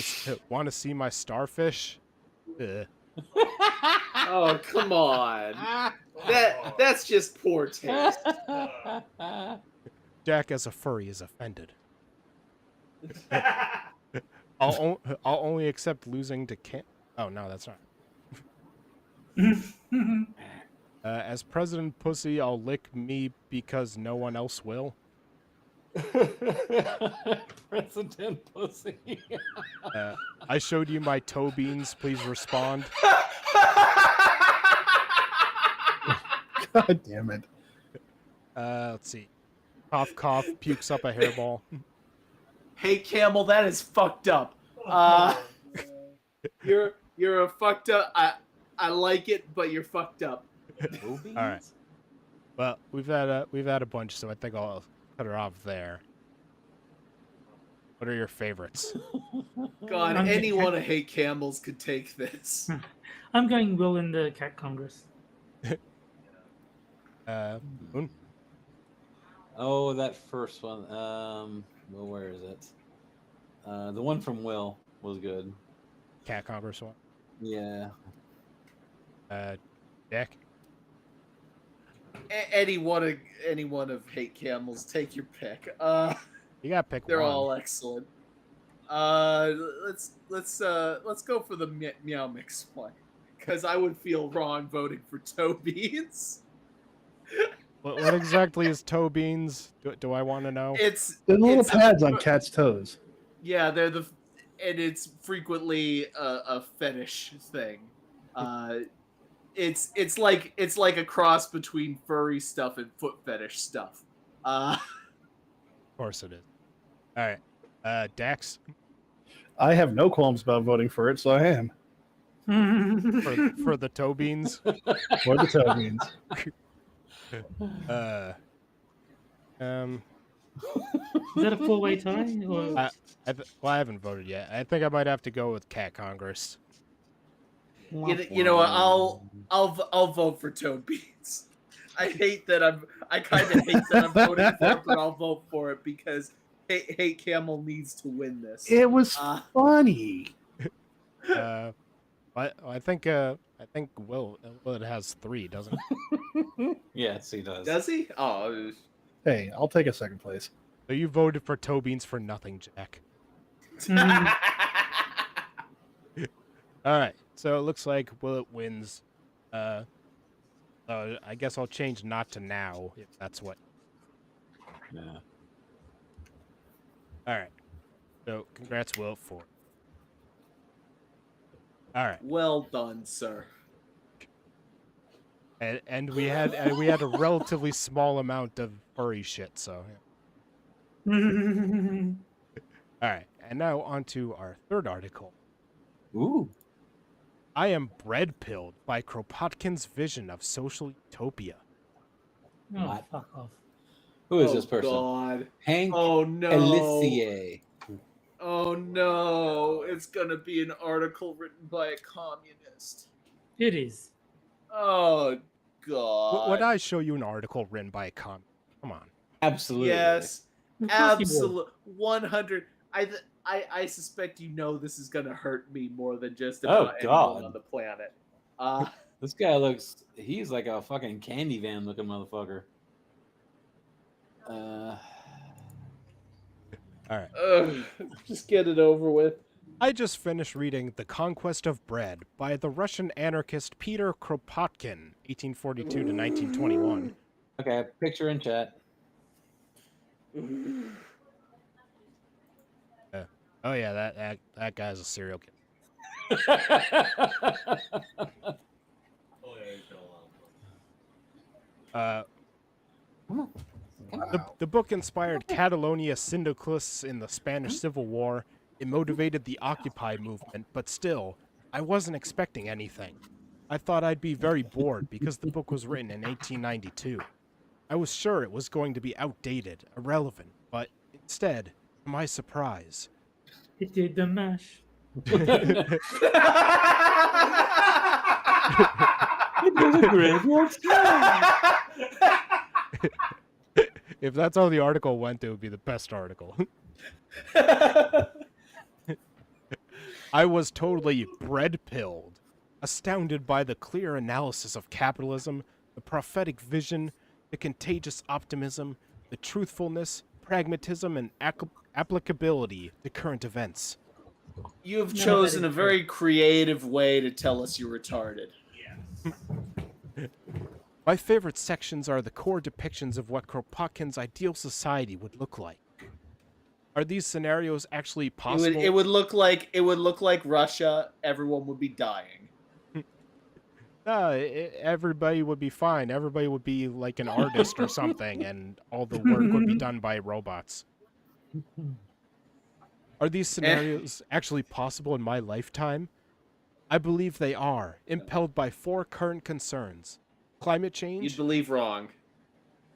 to see my starfish? Ugh. Oh, come on. That's just poor taste. Jack as a furry is offended. I'll only accept losing to Kim. Oh no, that's not. As President Pussy, I'll lick me because no one else will. President Pussy. I showed you my toe beans. Please respond. God damn it. Let's see. Cough, cough, pukes up a hairball. Hey, Camel, that is fucked up. You're a fucked up. I like it, but you're fucked up. All right. Well, we've had a bunch, so I think I'll cut her off there. What are your favorites? God, any one of Hate Camels could take this. I'm going Will in the Cat Congress. Moon? Oh, that first one. Well, where is it? The one from Will was good. Cat Congress one. Yeah. Jack? Any one of Hate Camels, take your pick. You gotta pick They're one. all excellent. Let's go for the Meow Mix one, because I would feel wrong voting for Toe Beans. What exactly is toe beans? Do I want to know? It's The little it's pads on cats' toes. Yeah, and it's frequently a fetish thing. It's like a cross between furry stuff and foot fetish stuff. Of course it is. All right, Dax. I have no qualms about voting for it, so I am. For the toe beans. For the toe beans. Is that a four-way tie? Or... I haven't voted yet. I think I might have to go with Cat Congress. You know what? I'll vote for Toad Beans. I kind of hate that I'm voting for it, but I'll vote for it because Hate Camel needs to win this. It was funny. I think Will it has 3, doesn't it? Yes, he does. Does he? Oh. Hey, I'll take a second place. So you voted for toe beans for nothing, Jack. All right. So it looks like Will it wins. I guess I'll change not to now if that's what. Yeah. All right. So congrats, Will, for. All right. Well done, sir. And we had a relatively small amount of furry shit, so. Yeah. All right, and now on to our third article. Ooh. I am bread pilled by Kropotkin's vision of social utopia. Oh, What? fuck off. Who is this person? God. Hank Oh no. Elissier. Oh no. It's gonna be an article written by a communist. It is. Oh God. Would I show you an article written by a Come on. Absolutely. Yes. Of course you would. Absolute 100. I suspect you know this is gonna hurt me more than just about anyone on the planet. This guy he's like a fucking candy van looking motherfucker. All right. Just get it over with. I just finished reading The Conquest of Bread by the Russian anarchist Peter Kropotkin, 1842 to 1921. Okay, picture in chat. Oh yeah, that guy's a serial killer. The book inspired Catalonia syndicalists in the Spanish Civil War. It motivated the Occupy movement, but still, I wasn't expecting anything. I thought I'd be very bored because the book was written in 1892. I was sure it was going to be outdated, irrelevant, but instead, to my surprise... It did the mash. If that's how the article went, it would be the best article. I was totally bread-pilled, astounded by the clear analysis of capitalism, the prophetic vision, the contagious optimism, the truthfulness, pragmatism, and applicability to current events. You have chosen a very creative way to tell us you're retarded. My favorite sections are the core depictions of what Kropotkin's ideal society would look like. Are these scenarios actually possible? It would look like Russia. Everyone would be dying. Everybody would be fine. Everybody would be like an artist or something, and all the work would be done by robots. Are these scenarios actually possible in my lifetime? I believe they are, impelled by 4 current concerns. Climate change? You'd believe wrong.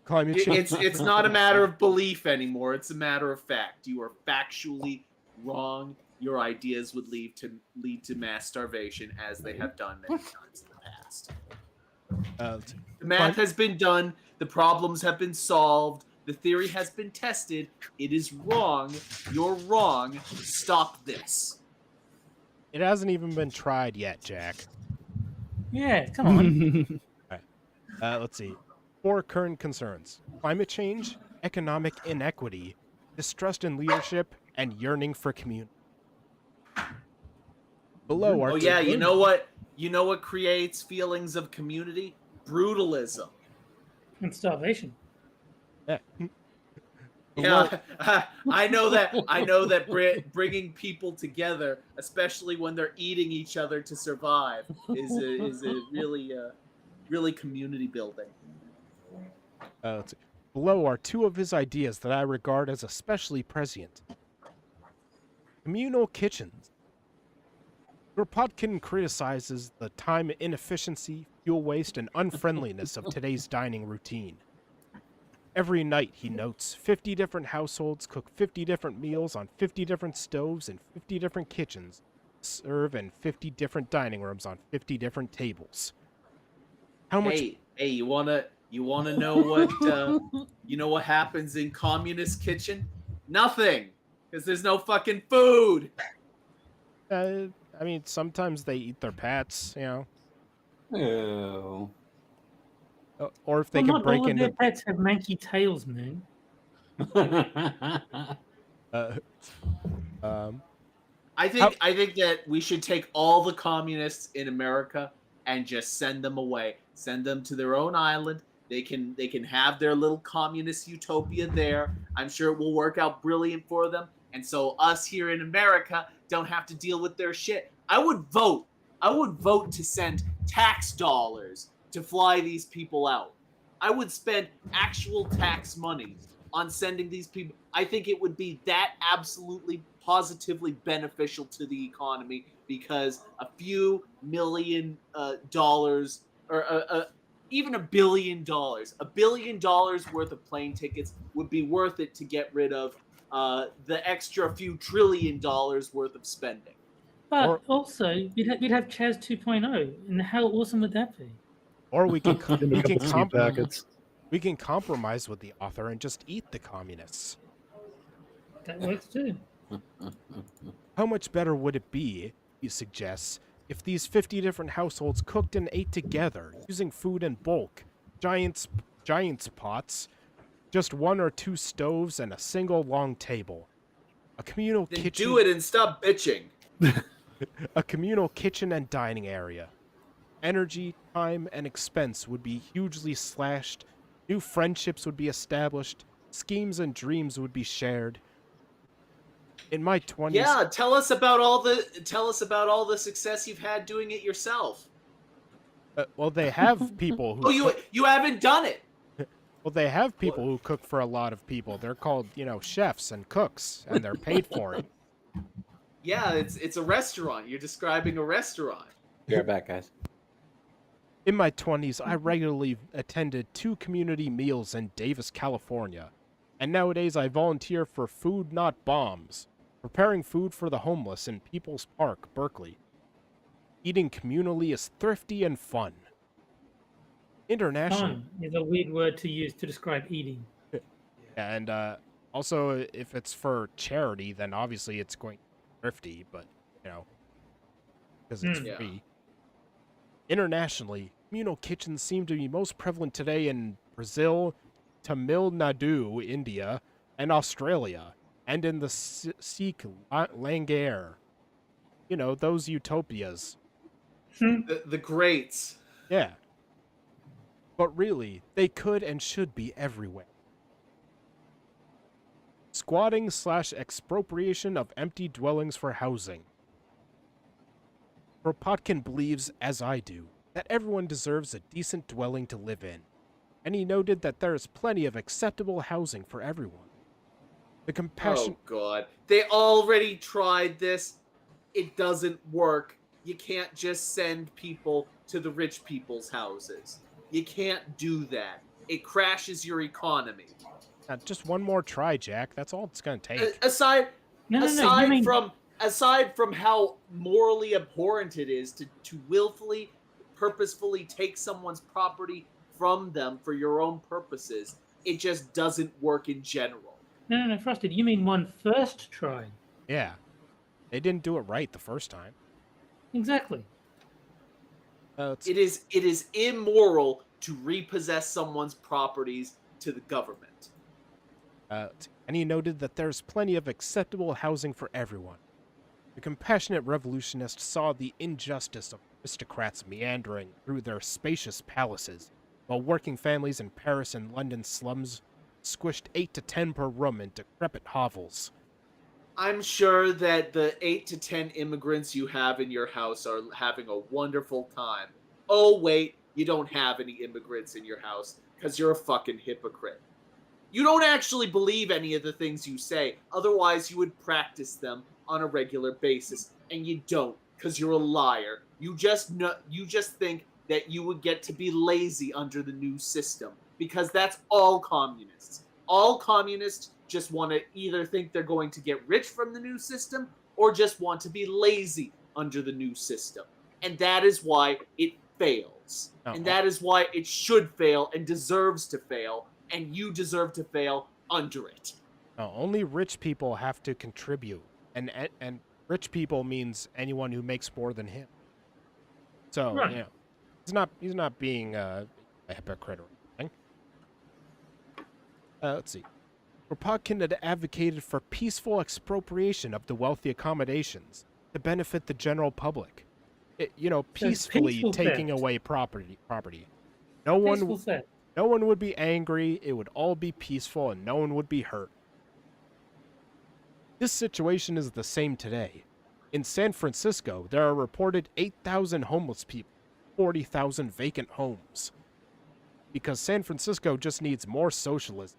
Climate change? It's not a matter of belief anymore. It's a matter of fact. You are factually wrong. Your ideas would lead to mass starvation, as they have done many times in the past. The math has been done. The problems have been solved. The theory has been tested. It is wrong. You're wrong. Stop this. It hasn't even been tried yet, Jack. Yeah, come on. Let's see. 4 current concerns. Climate change, economic inequity, distrust in leadership, and yearning for community. Below are you know what? You know what creates feelings of community? Brutalism. And starvation. Yeah. Yeah, I know that. I know that bringing people together, especially when they're eating each other to survive, is a really community building. Let's see. Below are 2 of his ideas that I regard as especially prescient. Communal kitchens. Kropotkin criticizes the time inefficiency, fuel waste, and unfriendliness of today's dining routine. Every night, he notes, 50 different households cook 50 different meals on 50 different stoves in 50 different kitchens, serve in 50 different dining rooms on 50 different tables. How much? Hey, you wanna know what what happens in communist kitchen? Nothing, because there's no fucking food. I mean, sometimes they eat their pets, you know. Oh. Or if they can break all of into. their pets have manky tails, man. I think that we should take all the communists in America and just send them away. Send them to their own island. They can have their little communist utopia there. I'm sure it will work out brilliant for them. And so us here in America don't have to deal with their shit. I would vote to send tax dollars to fly these people out. I would spend actual tax money on sending these people. I think it would be that absolutely positively beneficial to the economy, because a few $1 million or even $1 billion worth of plane tickets would be worth it to get rid of the extra few $1 trillion worth of spending. But also, you'd have Chaz 2.0, and how awesome would that be? Or we can packets. We can compromise with the author and just eat the communists. That works too. How much better would it be, he suggests, if these 50 different households cooked and ate together, using food in bulk, giant pots, just 1 or 2 stoves, and a single long table. A communal Then kitchen. do it and stop bitching. A communal kitchen and dining area. Energy, time, and expense would be hugely slashed. New friendships would be established. Schemes and dreams would be shared. In my 20s... Yeah, tell us about all the success you've had doing it yourself. Well, they have people who... Oh, you haven't done it. Well, they have people who cook for a lot of people. They're called, chefs and cooks, and they're paid for it. Yeah, it's a restaurant. You're describing a restaurant. Be right back, guys. In my 20s, I regularly attended 2 community meals in Davis, California. And nowadays I volunteer for Food Not Bombs, preparing food for the homeless in People's Park, Berkeley. Eating communally is thrifty and fun. International. Fun is a weird word to use to describe eating. And also, if it's for charity, then obviously it's going to be thrifty, but, because it's Yeah. free. Internationally, communal kitchens seem to be most prevalent today in Brazil, Tamil Nadu, India, and Australia, and in the Sikh Langair. Those utopias. The greats. Yeah. But really, they could and should be everywhere. Squatting/expropriation of empty dwellings for housing. Kropotkin believes, as I do, that everyone deserves a decent dwelling to live in, and he noted that there is plenty of acceptable housing for everyone. The compassion... Oh god. They already tried this. It doesn't work. You can't just send people to the rich people's houses. You can't do that. It crashes your economy. Just one more try, Jack. That's all it's going to take. Aside No, you mean aside from how morally abhorrent it is to willfully, purposefully take someone's property from them for your own purposes, it just doesn't work in general. no, Frosted. You mean one first try? Yeah. They didn't do it right the first time. Exactly. It is immoral to repossess someone's properties to the government. And he noted that there's plenty of acceptable housing for everyone. The compassionate revolutionist saw the injustice of aristocrats meandering through their spacious palaces, while working families in Paris and London slums squished 8 to 10 per room in decrepit hovels. I'm sure that the 8 to 10 immigrants you have in your house are having a wonderful time. Oh, wait, you don't have any immigrants in your house because you're a fucking hypocrite. You don't actually believe any of the things you say, otherwise you would practice them on a regular basis, and you don't because you're a liar. You just think that you would get to be lazy under the new system because that's all communists. All communists just want to either think they're going to get rich from the new system or just want to be lazy under the new system. And that is why it fails. Oh. And that is why it should fail and deserves to fail, and you deserve to fail under it. No, only rich people have to contribute, and rich people means anyone who makes more than him. So, Right. he's not being a hypocrite or anything. Let's see. Kropotkin had advocated for peaceful expropriation of the wealthy accommodations to benefit the general public. Peacefully peaceful taking theft. away property. No one Peaceful theft. No one would be angry, it would all be peaceful, and no one would be hurt. This situation is the same today. In San Francisco, there are reported 8,000 homeless people, 40,000 vacant homes. Because San Francisco just needs more socialism.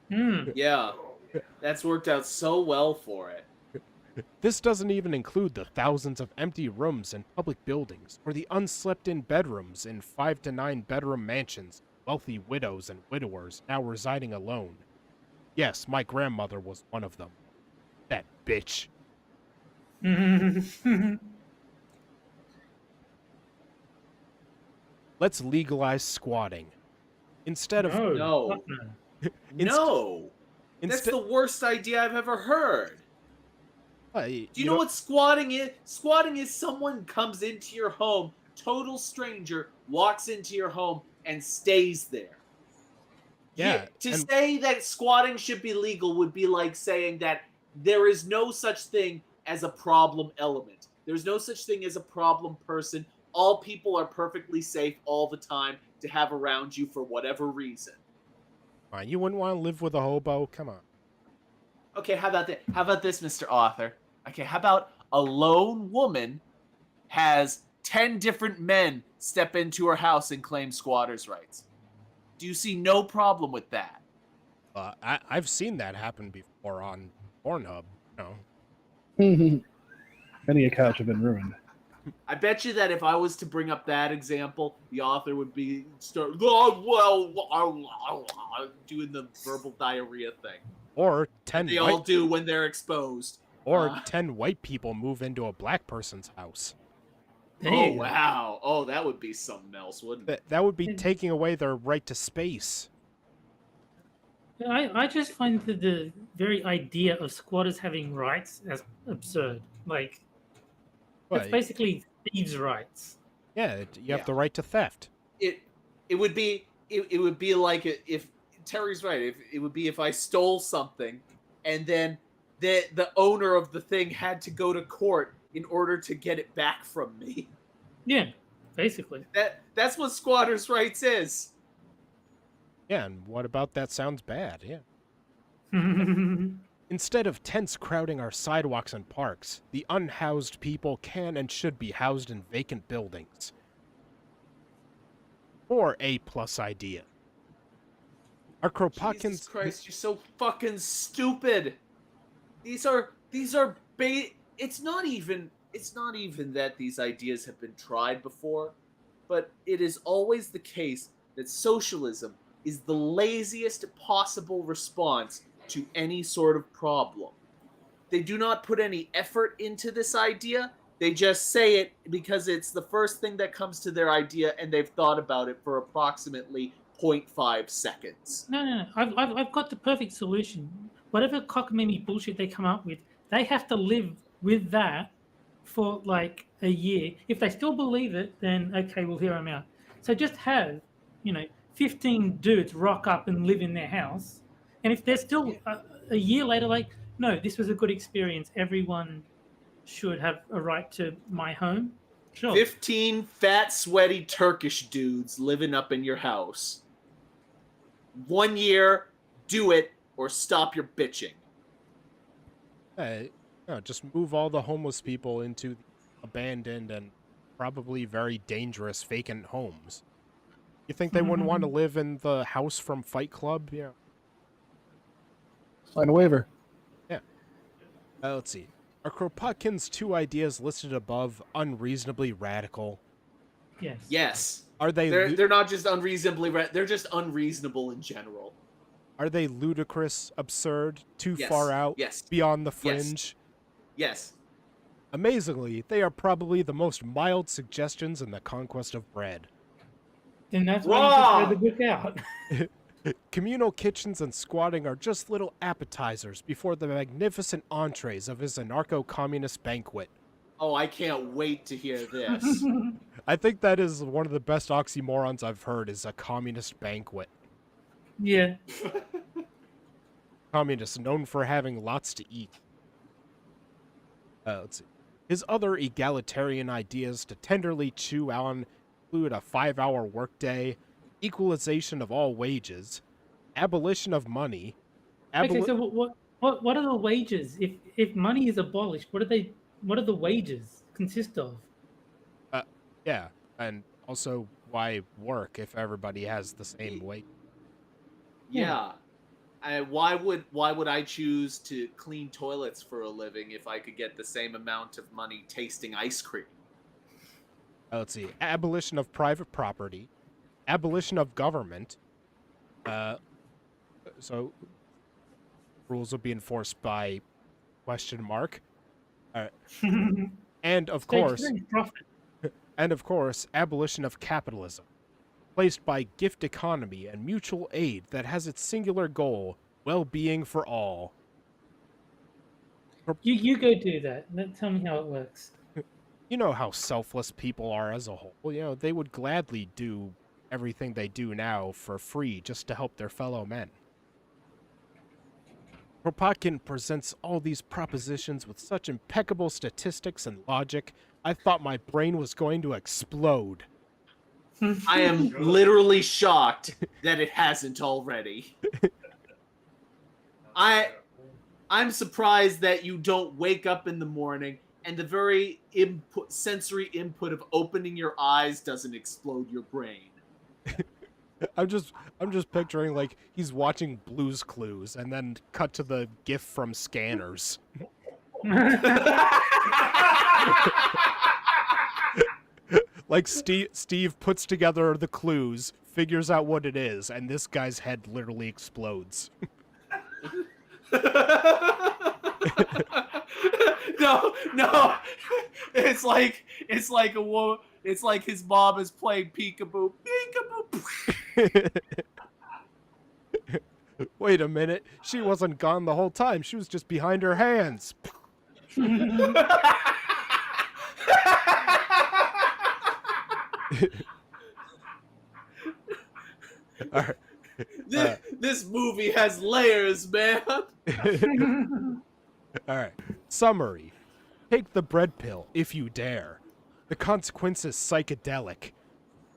Yeah, that's worked out so well for it. This doesn't even include the thousands of empty rooms in public buildings, or the unslept-in bedrooms in 5 to 9 bedroom mansions, wealthy widows and widowers now residing alone. Yes, my grandmother was one of them. That bitch. Let's legalize squatting. Instead of... No. Fuck no. No! That's the worst idea I've ever heard. Do you know what squatting is? Squatting is someone comes into your home, total stranger, walks into your home, and stays there. Yeah. Say that squatting should be legal would be like saying that there is no such thing as a problem element. There's no such thing as a problem person. All people are perfectly safe all the time to have around you for whatever reason. Fine, you wouldn't want to live with a hobo? Come on. Okay, how about that? How about this, Mr. Author? Okay, how about a lone woman has 10 different men step into her house and claim squatters' rights? Do you see no problem with that? I've seen that happen before on Pornhub. Many a couch have been ruined. I bet you that if I was to bring up that example, the author would be doing the verbal diarrhea thing. Or That 10 they all white, do when they're exposed. or 10 white people move into a black person's house. There Oh you go. wow! Oh, that would be something else, wouldn't it? That would be taking away their right to space. I just find the very idea of squatters having rights as absurd. Like, it's But basically thieves' rights. yeah, you have Yeah. the right to theft. It would be like if Terry's right. If it would be if I stole something, and then the owner of the thing had to go to court in order to get it back from me. Yeah, basically. That's what squatters' rights is. Yeah, and what about that sounds bad? Yeah. Yeah. Instead of tents crowding our sidewalks and parks, the unhoused people can and should be housed in vacant buildings. Or A+ idea. Our Jesus Kropotkins... Christ, you're so fucking stupid. It's not even that these ideas have been tried before, but it is always the case that socialism is the laziest possible response to any sort of problem. They do not put any effort into this idea. They just say it because it's the first thing that comes to their idea, and they've thought about it for approximately 0.5 seconds. No. I've got the perfect solution. Whatever cockamamie bullshit they come up with, they have to live with that for like a year. If they still believe it, then okay, we'll hear them out. So just have, 15 dudes rock up and live in their house. And if they're still a year later, like, no, this was a good experience. Everyone should have a right to my home. Sure. 15 fat, sweaty Turkish dudes living up in your house. 1 year, do it, or stop your bitching. No, just move all the homeless people into abandoned and probably very dangerous vacant homes. You think they wouldn't want to live in the house from Fight Club? Yeah. Sign a waiver. Yeah. Let's see. Are Kropotkin's 2 ideas listed above unreasonably radical? Yes. Yes. Are they They're not just unreasonably they're just unreasonable in general. Are they ludicrous, absurd, too Yes. far out, Yes. beyond the Yes. fringe? Yes. Amazingly, they are probably the most mild suggestions in the conquest of bread. Then that's why you should throw the book out. Communal kitchens and squatting are just little appetizers before the magnificent entrees of his anarcho-communist banquet. Oh, I can't wait to hear this. I think that is one of the best oxymorons I've heard, is a communist banquet. Yeah. Communist, known for having lots to eat. Let's see. His other egalitarian ideas to tenderly chew on include a 5-hour workday, equalization of all wages, abolition of money. Okay, so what are the wages? If money is abolished, what are the wages consist of? Yeah, and also why work if everybody has the same wage? Yeah. Why would I choose to clean toilets for a living if I could get the same amount of money tasting ice cream? Let's see. Abolition of private property, abolition of government. So rules will be enforced by ? And of course, abolition of capitalism, placed by gift economy and mutual aid that has its singular goal, well-being for all. You go do that. Tell me how it works. You know how selfless people are as a whole. They would gladly do everything they do now for free just to help their fellow men. Kropotkin presents all these propositions with such impeccable statistics and logic, I thought my brain was going to explode. I am literally shocked that it hasn't already. I'm surprised that you don't wake up in the morning and the very sensory input of opening your eyes doesn't explode your brain. I'm just picturing like he's watching Blue's Clues and then cut to the GIF from Scanners. Like Steve puts together the clues, figures out what it is, and this guy's head literally explodes. No. It's like his mom is playing peekaboo. Wait a minute. She wasn't gone the whole time. She was just behind her hands. All right. This movie has layers, man. All right. Summary. Take the bread pill if you dare. The consequence is psychedelic.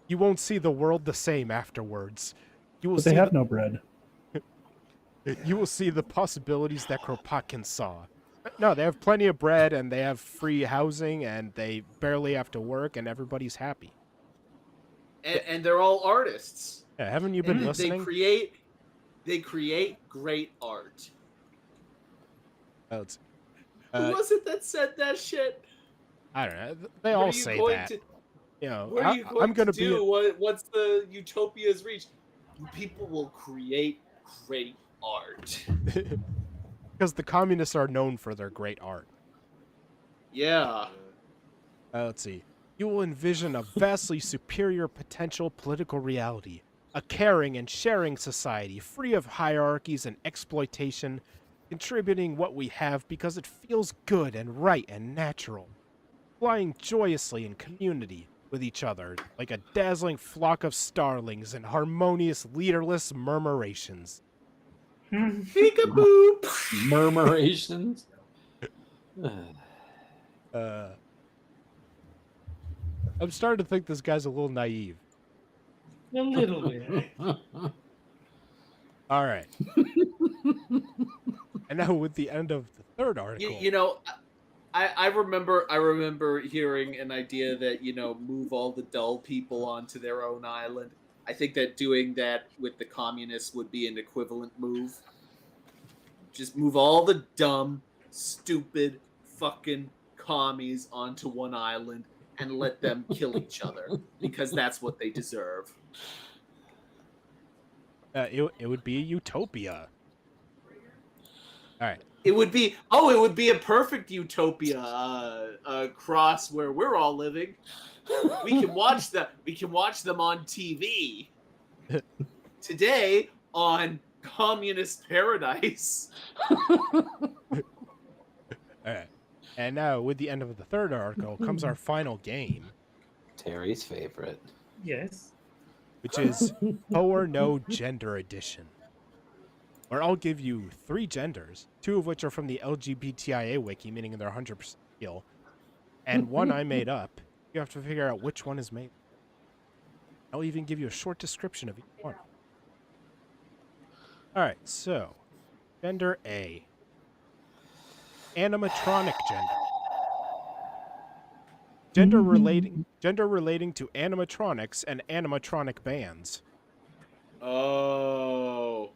You won't see the world the same afterwards. You will But they have no bread. You will see the possibilities that Kropotkin saw. No, they have plenty of bread, and they have free housing, and they barely have to work, and everybody's happy. And they're all artists. Yeah, haven't you been listening? They create great art. Oh, it's, Who was it that said that shit? I don't know. They all say that. You know, What are you going I'm gonna to do? What's the utopia's reach? People will create great art. Because the communists are known for their great art. Yeah. Let's see. You will envision a vastly superior potential political reality, a caring and sharing society free of hierarchies and exploitation, contributing what we have because it feels good and right and natural, flying joyously in community with each other like a dazzling flock of starlings in harmonious, leaderless murmurations. Peekaboo. Murmurations. I'm starting to think this guy's a little naive. A little bit. All right. And now with the end of the third article. You know, I remember hearing an idea that, move all the dull people onto their own island. I think that doing that with the communists would be an equivalent move. Just move all the dumb, stupid, fucking commies onto one island and let them kill each other, because that's what they deserve. It would be a utopia. All right. It would be a perfect utopia across where we're all living. We can watch them on TV today on Communist Paradise. All right. And now, with the end of the third article, comes our final game. Terry's favorite. Yes. Which is Ho or No Gender Edition. Where I'll give you 3 genders, 2 of which are from the LGBTIA wiki, meaning they're 100% real, and 1 I made up. You have to figure out which one is made. I'll even give you a short description of each one. Alright, so, gender A. Animatronic gender. Gender relating to animatronics and animatronic bands. Oh,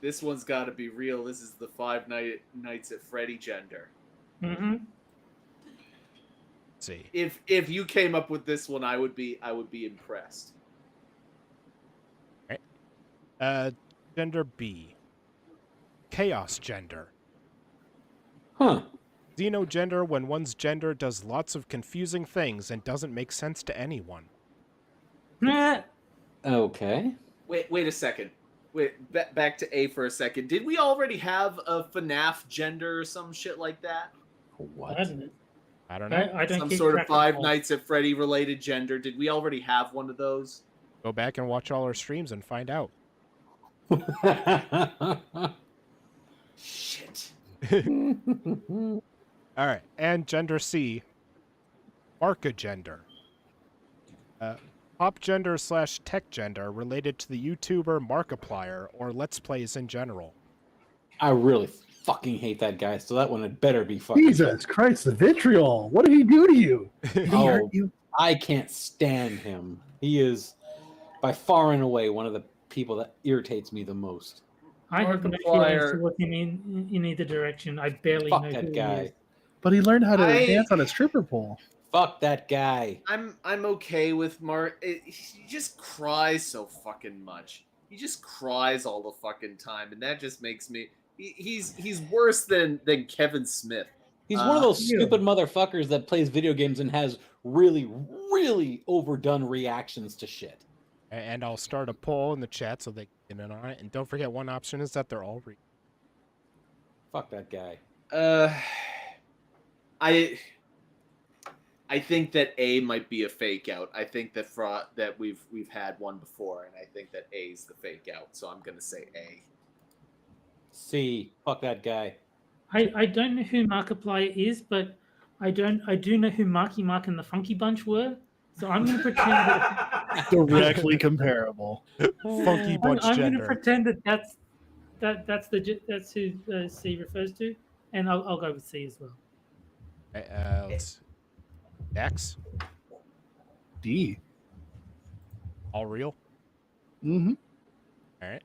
this one's got to be real. This is the Five Nights at Freddy gender. Mm-hmm. Let's see. If you came up with this one, I would be impressed. Right. Gender B. Chaos gender. Huh. Xenogender when one's gender does lots of confusing things and doesn't make sense to anyone. Okay. Wait a second. Back to A for a second. Did we already have a FNAF gender or some shit like that? What? I don't know. I don't Some keep sort track of Five all. Nights Nights at Freddy related gender. Did we already have one of those? Go back and watch all our streams and find out. Shit. All right, and gender C, Marca gender. Pop gender / tech gender related to the YouTuber Markiplier or Let's Plays in general. I really fucking hate that guy, so that one had better be fucking. Jesus Christ, the vitriol! What did he do to you? Did he hurt you? I can't stand him. He is by far and away one of the people that irritates me the most. I have no feelings towards him in either direction. I barely Fuck know that who guy. he is. But he learned how to I- dance on a stripper pole. Fuck that guy. I'm okay with Mark. He just cries so fucking much. He just cries all the fucking time, and that just makes me. He's worse than Kevin Smith. He's one of those Yeah. stupid motherfuckers that plays video games and has really, really overdone reactions to shit. And I'll start a poll in the chat so they can get in on it. And don't forget, one option is that they're all real. Fuck that guy. I think that A might be a fake out. I think that that we've had one before, and I think that A is the fake out. So I'm gonna say A. C. Fuck that guy. I don't know who Markiplier is, but I do know who Marky Mark and the Funky Bunch were. So I'm going to pretend that Directly comparable. Funky bunch I'm going to gender. pretend that's who C refers to, and I'll go with C as well. Let's X, D. all real. Mm-hmm. All right.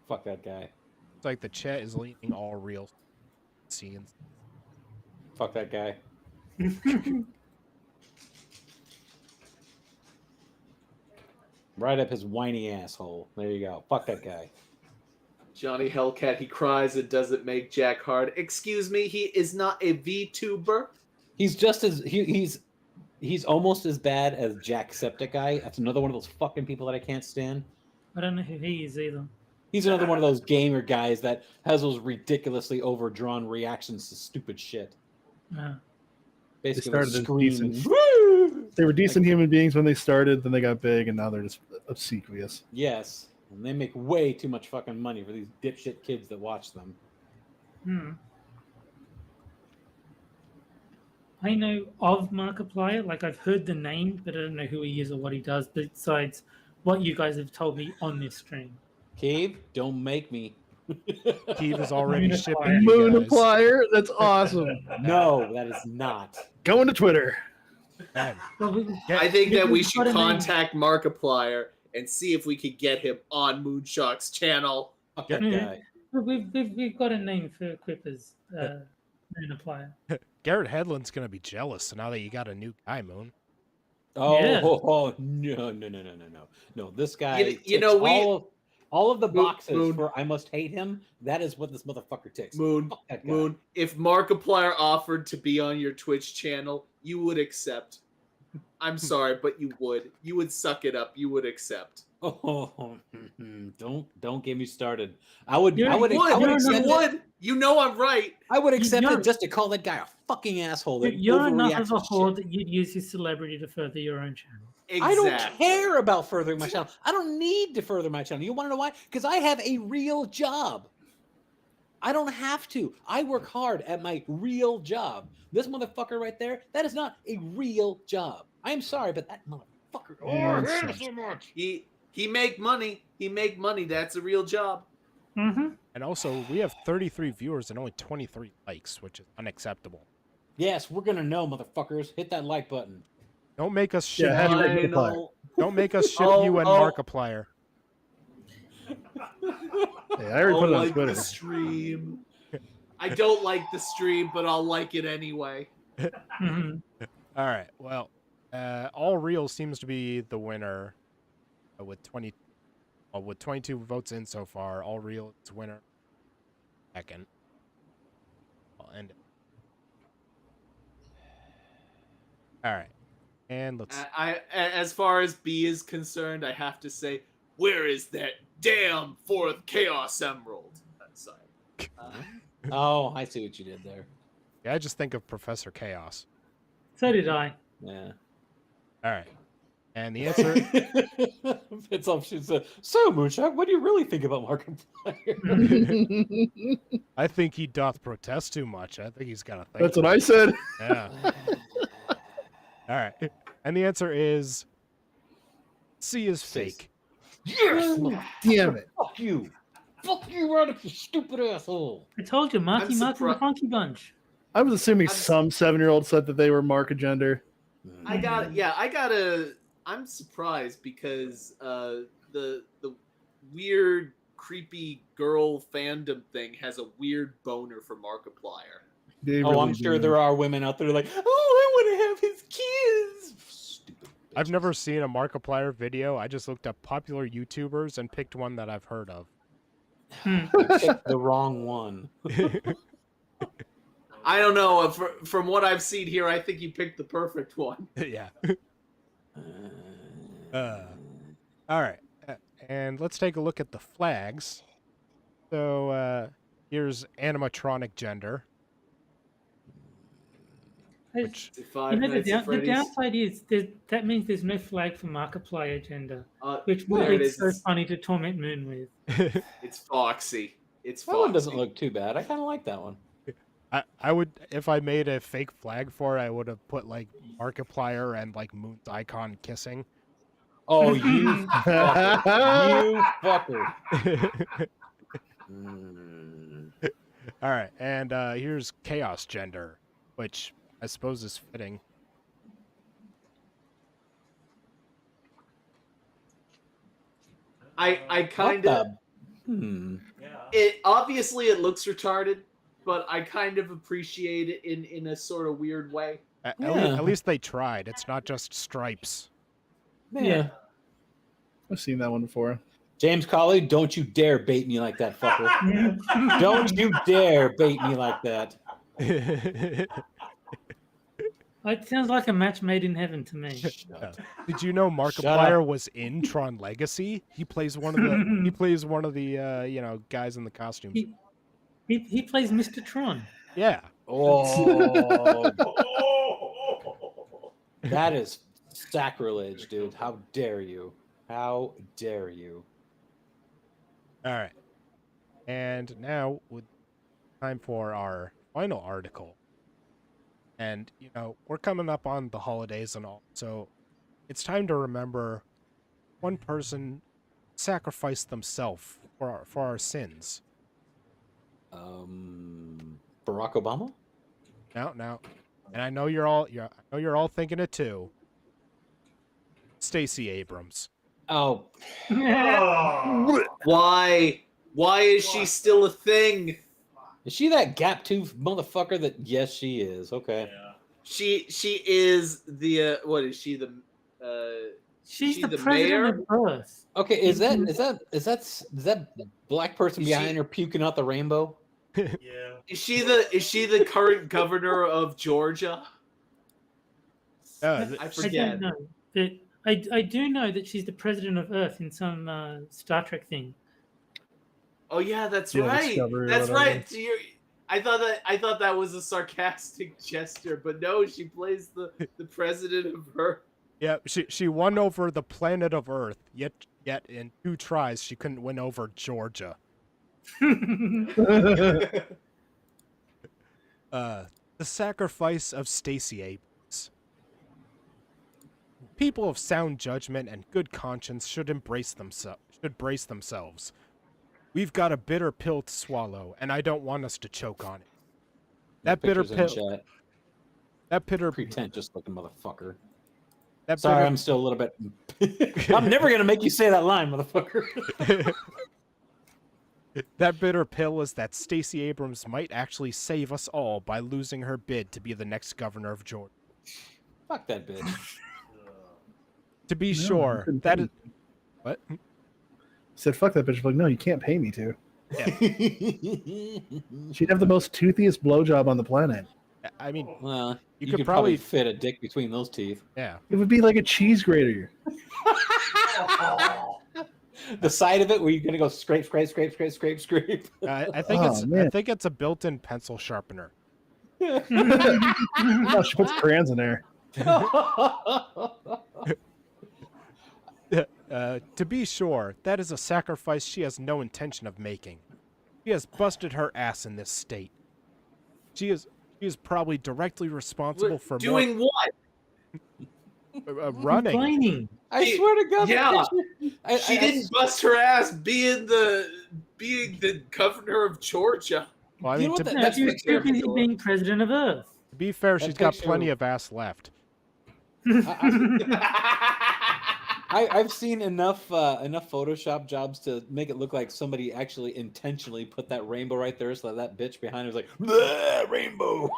Fuck that guy. It's like the chat is leaning all real scenes. Fuck that guy. Right up his whiny asshole. There you go. Fuck that guy. Johnny Hellcat, he cries and doesn't make Jack hard. Excuse me, he is not a VTuber. He's just as he's almost as bad as Jacksepticeye. That's another one of those fucking people that I can't stand. I don't know who he is either. He's another one of those gamer guys that has those ridiculously overdrawn reactions to stupid shit. Basically, started as screaming. decent. They were decent human beings when they started, then they got big, and now they're just obsequious. Yes, and they make way too much fucking money for these dipshit kids that watch them. I know of Markiplier, like I've heard the name, but I don't know who he is or what he does, besides what you guys have told me on this stream. Cave, don't make me. Keith is already Mooniplier. shipping you guys. Mooniplier? That's awesome. No, that is not. Going to Twitter. Man, I think that we We've should got a name. contact Markiplier and see if we could get him on Moonshock's channel. Fuck that Mhm. guy. We've got a name for Quippers, Mooniplier. Garrett Hedlund's gonna be jealous now that you got a new guy, Moon. Oh, Yeah. no! This guy, You know, ticks all of the Moon- boxes Moon. for I must hate him. That is what this motherfucker ticks. Moon, Fuck that guy. Moon, if Markiplier offered to be on your Twitch channel, you would accept. I'm sorry, but you would. You would suck it up. You would accept. Oh, don't get me started. I would You're- You would. You accept it. would. You know I'm right. I would accept You're- it just to call that guy a fucking asshole. That You're enough overreacts of a to whore shit. that you'd use his celebrity to further your own channel. Exactly. I don't care about furthering my channel. I don't need to further my channel. You want to know why? Because I have a real job. I don't have to. I work hard at my real job. This motherfucker right there, that is not a real job. I am sorry, but that motherfucker. Oh, I hate it so much. He make money. He make money. That's a real job. Mm-hmm. And also, we have 33 viewers and only 23 likes, which is unacceptable. Yes, we're gonna know, motherfuckers. Hit that like button. Don't make us ship Yeah, you. hashtag Mooniplier. Final. Don't make us ship Oh, you and oh. Markiplier. Hey, I already put it on like Twitter. the stream. I don't like the stream, but I'll like it anyway. Mm-hmm. All right. Well, All Real seems to be the winner with 22 votes in so far. All Real is winner. Second. I'll end it. All right. And let's. As far as B is concerned, I have to say, where is that damn fourth Chaos Emerald? Sorry. Oh, I see what you did there. Yeah, I just think of Professor Chaos. So did I. Yeah. All right. And the answer. It's up. She said, "So, Moonshock, what do you really think about Markiplier?" I think he doth protest too much. I think he's got a thing. That's what I said. Yeah. All right. And the answer is C is fake. Yes. Damn it. Fuck you. Fuck you, Radic, you stupid asshole. I told you, Marky I'm Mark and the surpri- Funky Bunch. I was assuming I'm- some 7-year-old said that they were Markagender. I'm surprised because the weird creepy girl fandom thing has a weird boner for Markiplier. They Oh, really I'm sure do. there are women out there like, oh, I want to have his kids. Stupid. I've bitches. never seen a Markiplier video. I just looked up popular YouTubers and picked one that I've heard of. You picked the wrong one. I don't know. From what I've seen here, I think you picked the perfect one. Yeah. All right. And let's take a look at the flags. So here's animatronic gender. Which Five Nights at The Freddy's. downside is that means there's no flag for Markiplier gender, which there would it be is. so funny to torment Moon with. It's Foxy. It's That Foxy. one doesn't look too bad. I kind of like that one. I would, if I made a fake flag for it, I would have put like Markiplier and like Moon's icon kissing. Oh, you fucker. You fucker. All right, and here's chaos gender, which I suppose is fitting. I kind of. It obviously it looks retarded, but I kind of appreciate it in a sort of weird way. At least they tried. It's not just stripes. Yeah. I've seen that one before. James Colley, don't you dare bait me like that, fucker. Don't you dare bait me like that. It sounds like a match made in heaven to me. Did you know Markiplier was in Tron Legacy? He plays one of the guys in the costumes. He plays Mr. Tron. Yeah. Oh. That is sacrilege, dude. How dare you? How dare you? All right. And now with time for our final article. And, we're coming up on the holidays and all. So it's time to remember one person sacrificed themselves for our sins. Barack Obama? Now. And I know you're all thinking it too. Stacey Abrams. Oh. Why? Why is she still a thing? Is she that gap-toothed motherfucker that... Yes, she is. Okay. Yeah. She is the... what is she? She's the the president mayor? of Earth. Okay, is that black person behind her puking out the rainbow? Yeah. Is she the current governor of Georgia? I I forget. don't know. But I do know that she's the president of Earth in some Star Trek thing. Oh yeah, that's Yeah, right. Discovery or That's whatever. right. I thought that was a sarcastic gesture, but no, she plays the president of Earth. Yeah, she won over the planet of Earth, yet in 2 tries she couldn't win over Georgia. The sacrifice of Stacey Abrams. People of sound judgment and good conscience should brace themselves. We've got a bitter pill to swallow, and I don't want us to choke on it. That bitter Pictures in pill. chat. That bitter. Pretentious looking motherfucker. That Sorry, bitter, I'm still a little bit... I'm never going to make you say that line, motherfucker. That bitter pill is that Stacey Abrams might actually save us all by losing her bid to be the next governor of Georgia. Fuck that bitch. To be No, sure, couldn't that pay is... What? Said, fuck that bitch. Like, no, you can't pay me to. She'd have the most toothiest blowjob on the planet. I mean, Well, you you could could probably probably... fit a dick between those teeth. Yeah. It would be like a cheese grater. The side of it where you're gonna go scrape. I think man. I think it's a built-in pencil sharpener. Oh, she puts crayons in there. To be sure, that is a sacrifice she has no intention of making. She has busted her ass in this state. She is probably directly responsible for Doing what? running. Complaining. I swear to God, Yeah. that picture- She didn't bust her ass being the governor of Georgia. Well, I You mean, know to, what No, That's she was too picture- busy being president of Earth. to be fair, that she's got picture- plenty of ass left. I've seen enough Photoshop jobs to make it look like somebody actually intentionally put that rainbow right there, so that bitch behind her was like, "Bleh, rainbow."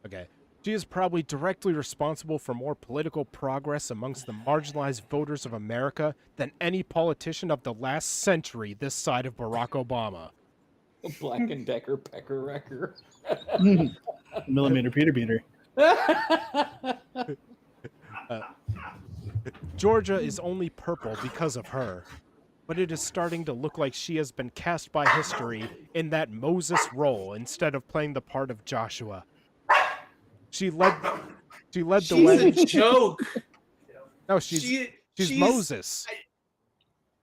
Okay. She is probably directly responsible for more political progress amongst the marginalized voters of America than any politician of the last century this side of Barack Obama. Black and Decker pecker wrecker. Millimeter Peter Beater. Georgia is only purple because of her, but it is starting to look like she has been cast by history in that Moses role instead of playing the part of Joshua. She led the way. She's a joke. No, she's Moses.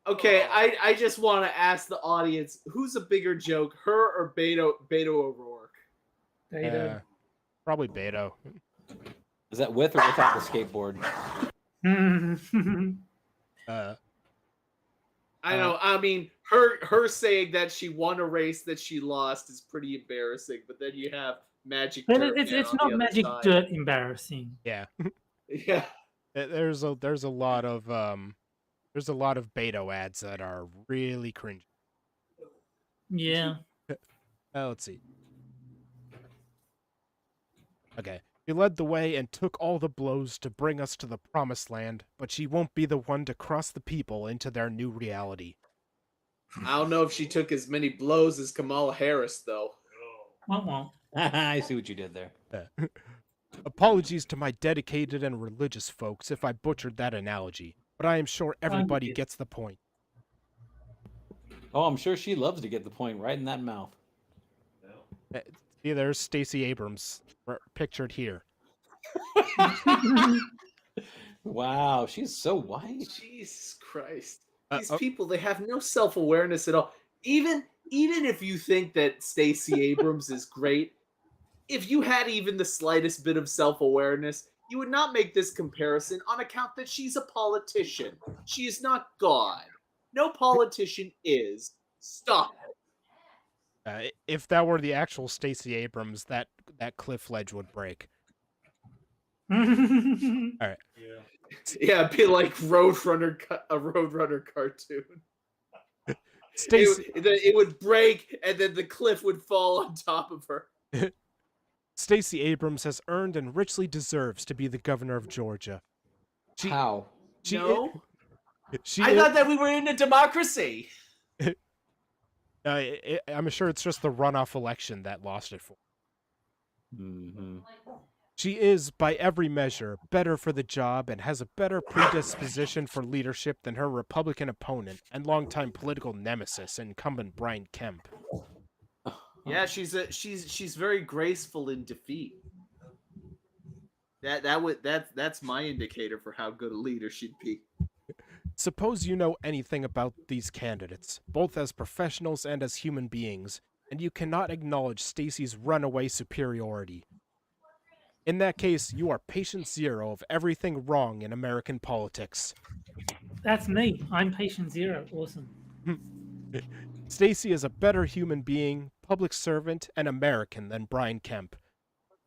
Okay, I just want to ask the audience, who's a bigger joke, her or Beto O'Rourke? Probably Beto. Is that with or without the skateboard? I know. I mean, her saying that she won a race that she lost is pretty embarrassing. But then you have Magic But Dirt. it's not Magic Dirt embarrassing. Yeah. Yeah. There's a lot of Beto ads that are really cringy. Yeah. Let's see. Okay. She led the way and took all the blows to bring us to the promised land, but she won't be the one to cross the people into their new reality. I don't know if she took as many blows as Kamala Harris, though. I see what you did there. Apologies to my dedicated and religious folks if I butchered that analogy, but I am sure everybody gets the point. Oh, I'm sure she loves to get the point right in that mouth. See, there's Stacey Abrams pictured here. Wow, she's so white. Jesus Christ. These people, they have no self-awareness at all. Even if you think that Stacey Abrams is great, if you had even the slightest bit of self-awareness, you would not make this comparison on account that she's a politician. She is not God. No politician is. Stop it. If that were the actual Stacey Abrams, that cliff ledge would break. All right. Yeah, it'd be like a Roadrunner cartoon. It would break, and then the cliff would fall on top of her. Stacey Abrams has earned and richly deserves to be the governor of Georgia. How? I thought that we were in a democracy. I'm sure it's just the runoff election that lost it for. Mm-hmm. She is, by every measure, better for the job and has a better predisposition for leadership than her Republican opponent and longtime political nemesis, incumbent Brian Kemp. Yeah, she's very graceful in defeat. That's my indicator for how good a leader she'd be. Suppose you know anything about these candidates, both as professionals and as human beings, and you cannot acknowledge Stacey's runaway superiority. In that case, you are patient zero of everything wrong in American politics. That's me. I'm patient zero. Awesome. Stacey is a better human being, public servant, and American than Brian Kemp,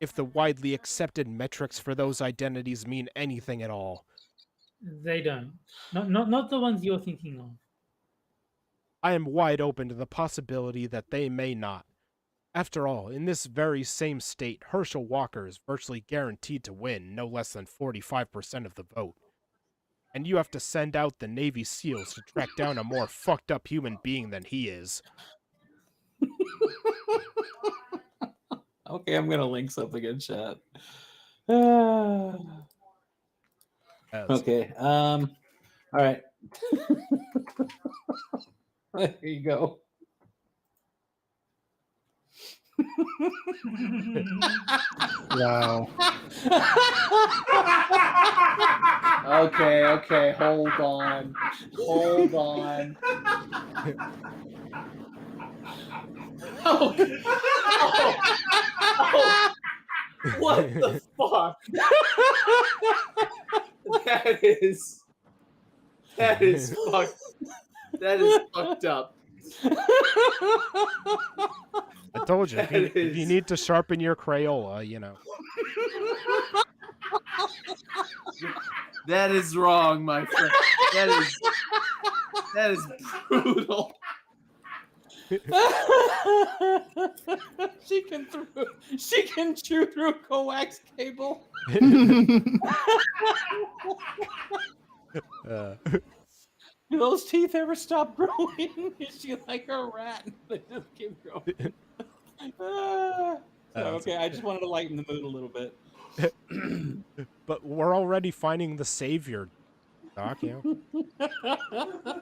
if the widely accepted metrics for those identities mean anything at all. They don't. Not the ones you're thinking of. I am wide open to the possibility that they may not. After all, in this very same state, Herschel Walker is virtually guaranteed to win no less than 45% of the vote. And you have to send out the Navy SEALs to track down a more fucked up human being than he is. Okay, I'm gonna link something in chat. Okay. All right. There you go. Wow. Okay, hold on. Oh. What the fuck? That is fucked up. I told you, if you need to sharpen your Crayola, you know. That is wrong, my friend. That is brutal. She can chew through a coax cable. Do those teeth ever stop growing? Is she like a rat? They just keep growing. Okay, I just wanted to lighten the mood a little bit. But we're already finding the savior, Doc. You know?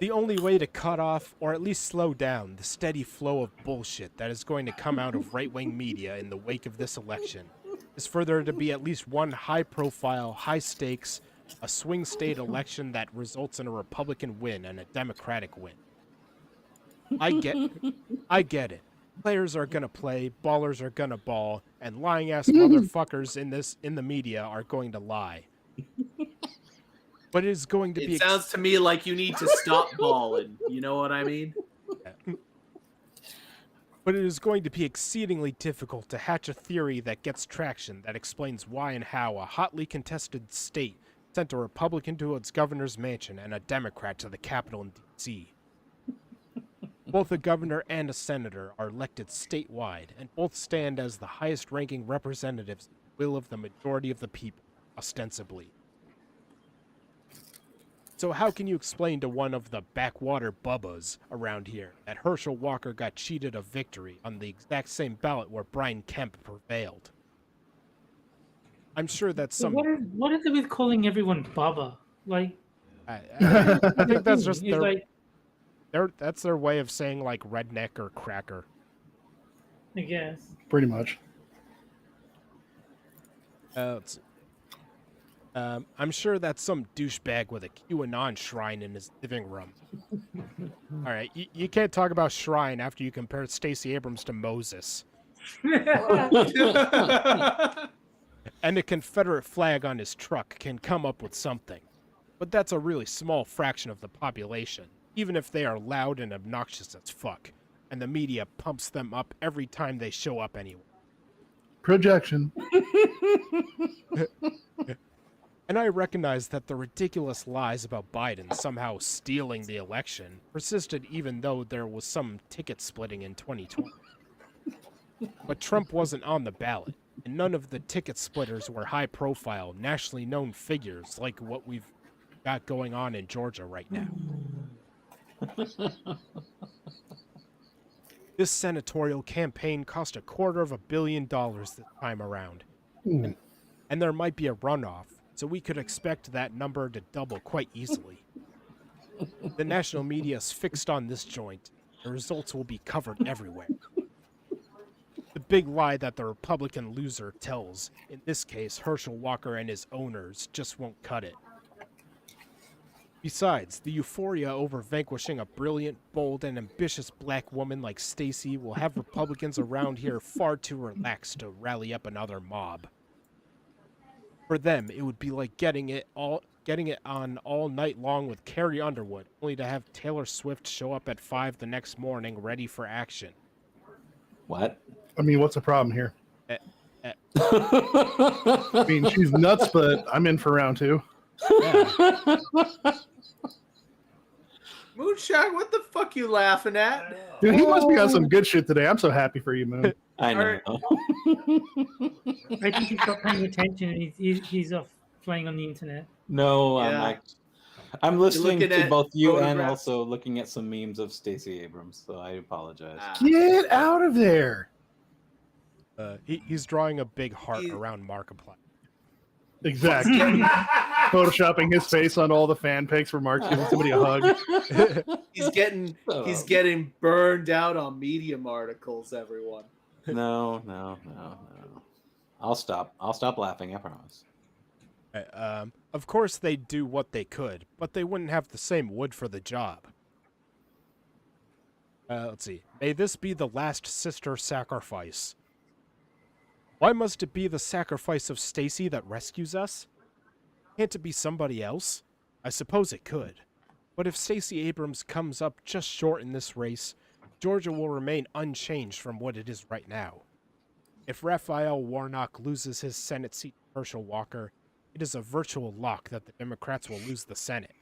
The only way to cut off, or at least slow down, the steady flow of bullshit that is going to come out of right-wing media in the wake of this election is for there to be at least one high-profile, high-stakes, a swing state election that results in a Republican win and a Democratic win. I get it. Players are gonna play, ballers are gonna ball, and lying-ass motherfuckers in the media are going to lie. But it is going to be... It sounds to me like you need to stop balling. You know what I mean? But it is going to be exceedingly difficult to hatch a theory that gets traction that explains why and how a hotly contested state sent a Republican to its governor's mansion and a Democrat to the Capitol in D.C. Both a governor and a senator are elected statewide, and both stand as the highest-ranking representatives of the will of the majority of the people, ostensibly. So how can you explain to one of the backwater bubbas around here that Herschel Walker got cheated of victory on the exact same ballot where Brian Kemp prevailed? I'm sure that some... What is it with calling everyone Bubba? Like, I think that's just it's like, that's their way of saying, like, redneck or cracker. I guess. Pretty much. Let's see. I'm sure that's some douchebag with a QAnon shrine in his living room. All right, you can't talk about shrine after you compare Stacey Abrams to Moses. And a Confederate flag on his truck can come up with something. But that's a really small fraction of the population, even if they are loud and obnoxious as fuck, and the media pumps them up every time they show up anywhere. Projection. And I recognize that the ridiculous lies about Biden somehow stealing the election persisted even though there was some ticket splitting in 2020. But Trump wasn't on the ballot, and none of the ticket splitters were high-profile, nationally known figures like what we've got going on in Georgia right now. This senatorial campaign cost $250 million this time around. And there might be a runoff, so we could expect that number to double quite easily. The national media is fixed on this joint. The results will be covered everywhere. The big lie that the Republican loser tells, in this case Herschel Walker and his owners, just won't cut it. Besides, the euphoria over vanquishing a brilliant, bold, and ambitious black woman like Stacey will have Republicans around here far too relaxed to rally up another mob. For them, it would be like getting it on all night long with Carrie Underwood, only to have Taylor Swift show up at 5 the next morning ready for action. What? I mean, what's the problem here? I mean, she's nuts, but I'm in for round two. Yeah. Moonshock, what the fuck you laughing at? Dude, he must be on some good shit today. I'm so happy for you, Moon. I know. I think he's not paying attention and he's off playing on the internet. No, Yeah. I'm listening looking to at both you and photographs. also looking at some memes of Stacey Abrams, so I apologize. Get out of there. He's drawing a big heart around Markiplier. Exactly. Photoshopping his face on all the fan pics where Mark's giving somebody a hug. He's getting burned out on Medium articles, everyone. No. I'll stop laughing, I promise. Of course they'd do what they could, but they wouldn't have the same wood for the job. Let's see. May this be the last sister sacrifice. Why must it be the sacrifice of Stacey that rescues us? Can't it be somebody else? I suppose it could. But if Stacey Abrams comes up just short in this race, Georgia will remain unchanged from what it is right now. If Raphael Warnock loses his Senate seat to Herschel Walker, It is a virtual lock that the Democrats will lose the Senate,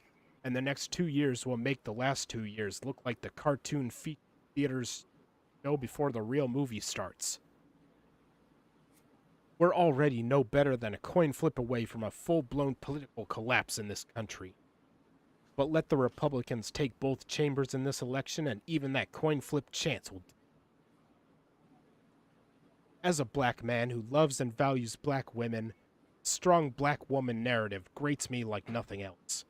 and the next 2 years will make the last 2 years look like the cartoon theaters know before the real movie starts. We're already no better than a coin flip away from a full-blown political collapse in this country. But let the Republicans take both chambers in this election, and even that coin flip chance will. As a black man who loves and values black women, a strong black woman narrative grates me like nothing else.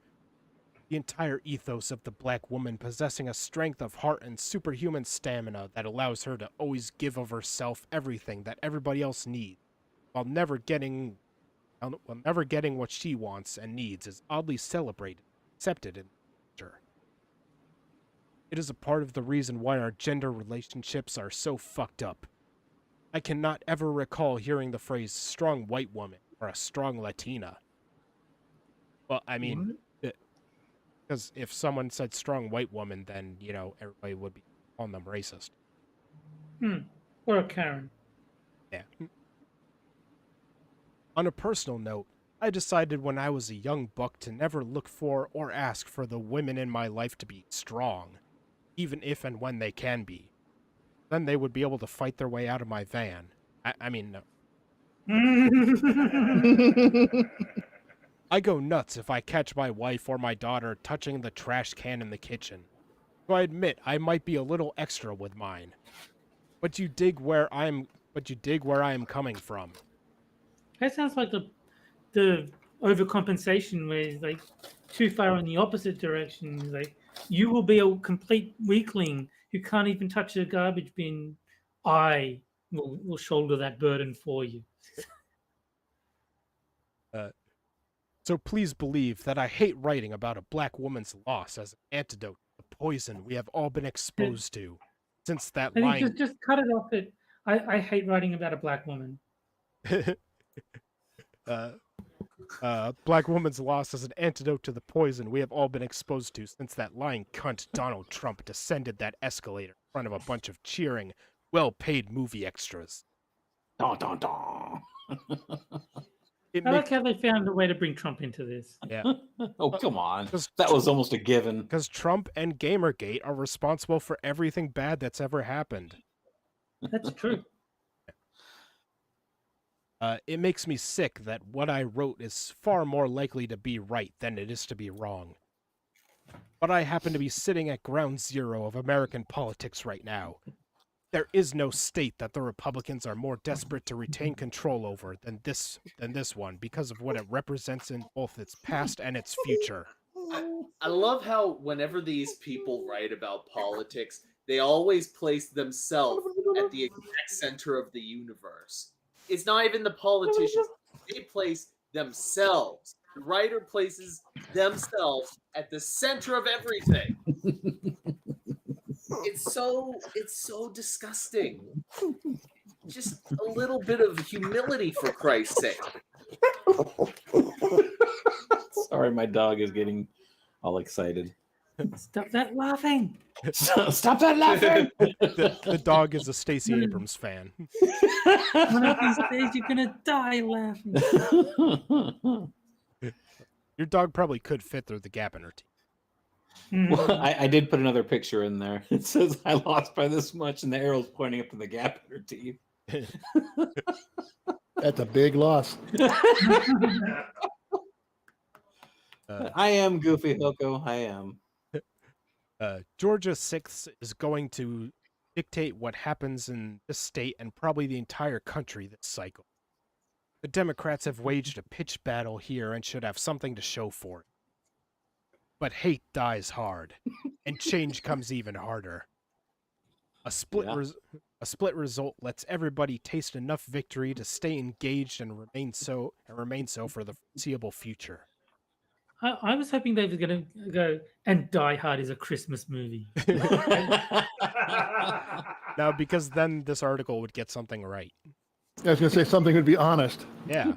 The entire ethos of the black woman possessing a strength of heart and superhuman stamina that allows her to always give of herself everything that everybody else needs, while never getting what she wants and needs, is oddly celebrated, accepted in culture. It is a part of the reason why our gender relationships are so fucked up. I cannot ever recall hearing the phrase strong white woman or a strong Latina. Well, I mean, because if someone said strong white woman, then, everybody would be calling them racist. Or a Karen. Yeah. On a personal note, I decided when I was a young buck to never look for or ask for the women in my life to be strong, even if and when they can be. Then they would be able to fight their way out of my van. I mean, no. I go nuts if I catch my wife or my daughter touching the trash can in the kitchen. So I admit I might be a little extra with mine. But you dig where I am coming from. That sounds like the overcompensation where it's like too far in the opposite direction. It's like you will be a complete weakling who can't even touch a garbage bin. I will shoulder that burden for you. So please believe that I hate writing about a black woman's loss as an antidote to the poison we have all been exposed to since that line. Just cut it off. I hate writing about a black woman. Black woman's loss as an antidote to the poison we have all been exposed to since that lying cunt Donald Trump descended that escalator in front of a bunch of cheering, well-paid movie extras. Dun, dun, dun. I like how they found a way to bring Trump into this. Yeah. Oh, come on. That was almost a given. Because Trump and Gamergate are responsible for everything bad that's ever happened. That's true. It makes me sick that what I wrote is far more likely to be right than it is to be wrong. But I happen to be sitting at ground zero of American politics right now. There is no state that the Republicans are more desperate to retain control over than this one because of what it represents in both its past and its future. I love how whenever these people write about politics, they always place themselves at the exact center of the universe. It's not even the politicians. They place themselves. The writer places themselves at the center of everything. It's so disgusting. Just a little bit of humility, for Christ's sake. Sorry, my dog is getting all excited. Stop that laughing. Stop that laughing. The dog is a Stacey Abrams fan. One of these days you're gonna die laughing. Your dog probably could fit through the gap in her teeth. Well, I did put another picture in there. It says I lost by this much, and the arrow's pointing up to the gap in her teeth. That's a big loss. I am Goofy Hoko. I am. Georgia 6th is going to dictate what happens in this state and probably the entire country this cycle. The Democrats have waged a pitched battle here and should have something to show for it. But hate dies hard, and change comes even harder. A split result lets everybody taste enough victory to stay engaged and remain so for the foreseeable future. I was hoping they were going to go, and Die Hard is a Christmas movie. Now, because then this article would get something right. I was going to say something would be honest. Yeah.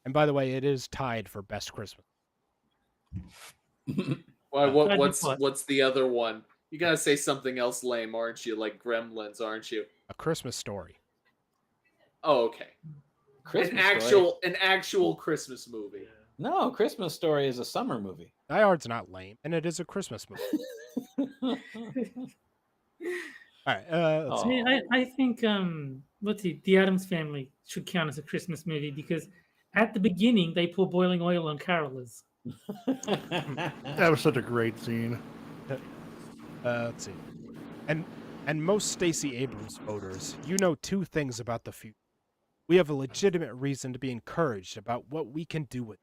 And by the way, it is tied for best Christmas. Why? What's the other one? You gotta say something else lame, aren't you? Like Gremlins, aren't you? A Christmas Story. Oh, okay. An actual Christmas movie. No, Christmas Story is a summer movie. Die Hard's not lame, and it is a Christmas movie. All right. Let's see. I think the Addams Family should count as a Christmas movie because at the beginning they pour boiling oil on carolers. That was such a great scene. Let's see. And most Stacey Abrams voters, you know two things about the future. We have a legitimate reason to be encouraged about what we can do with it.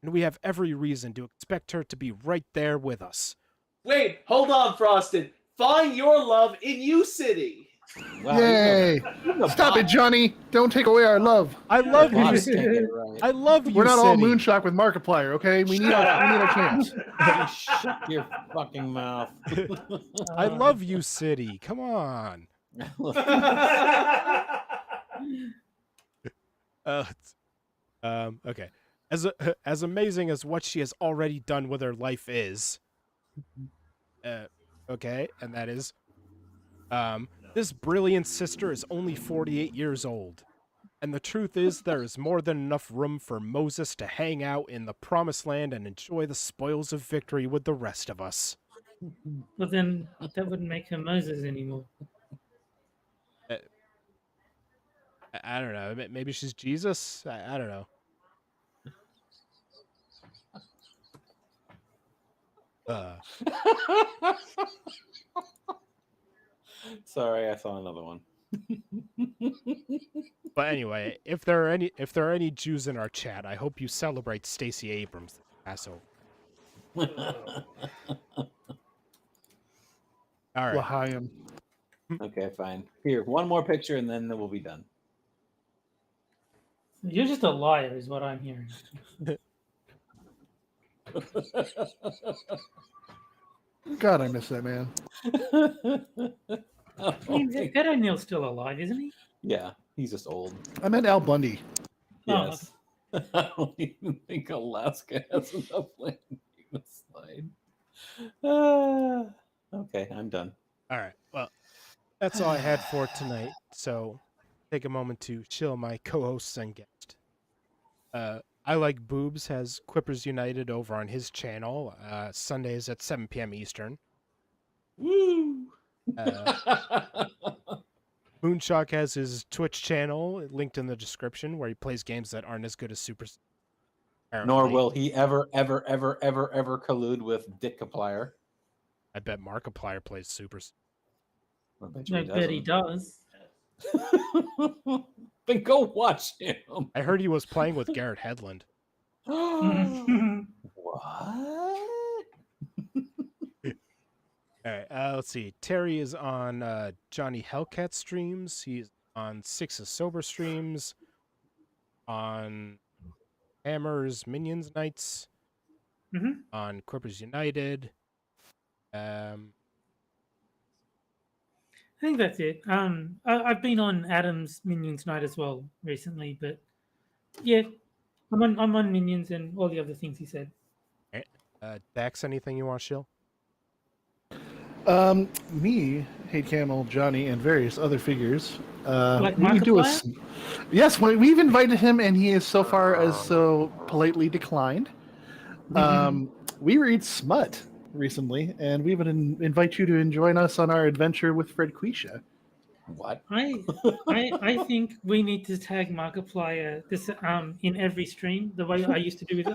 And we have every reason to expect her to be right there with us. Wait, hold on, Frosted. Find your love in U City. Wow, Yay! Stop it, Johnny! Don't take away our love. I love you. Right. I love you. We're not all City. Moonshock with Markiplier, okay? We need our chance. Shut your fucking mouth. I love you, City. Come on. Okay. As amazing as what she has already done with her life is, okay, and that is, this brilliant sister is only 48 years old, and the truth is there is more than enough room for Moses to hang out in the promised land and enjoy the spoils of victory with the rest of us. But then that wouldn't make her Moses anymore. I don't know. Maybe she's Jesus? I don't know. Sorry, I saw another one. But anyway, if there are any Jews in our chat, I hope you celebrate Stacey Abrams this Passover. All right. L'chaim. Okay, fine. Here, one more picture and then we'll be done. You're just a liar, is what I'm hearing. God, I miss that man. I mean, Ed O'Neill's still alive, isn't he? Yeah, he's just old. I meant Al Bundy. Yes. I don't even think Alaska has enough land to slide. Okay, I'm done. All right. Well, that's all I had for tonight. So take a moment to chill my co-hosts and guest. I Like Boobs has Quippers United over on his channel, Sundays at 7 p.m. Eastern. Woo! Moonshock has his Twitch channel linked in the description where he plays games that aren't as good as Super. Nor will he ever collude with Dick Kaplier. I bet Markiplier plays Super. I I bet he does. Then go watch him. I heard he was playing with Garrett Hedlund. What? All right, let's see. Terry is on Johnny Hellcat streams. He's on Six of Sober streams. On Hammer's Minions Nights. On Quippers United. I think that's it. I've been on Adam's Minions Night as well recently, but yeah, I'm on Minions and all the other things he said. All right. Dax, anything you want to shill? Me, Hate Camel, Johnny, and various other figures. Like we do Markiplier? Yes, we've invited him, and he is so far as so politely declined. We read Smut recently, and we would invite you to join us on our adventure with Fred Quisha. What? I think we need to tag Markiplier this in every stream the way I used to do with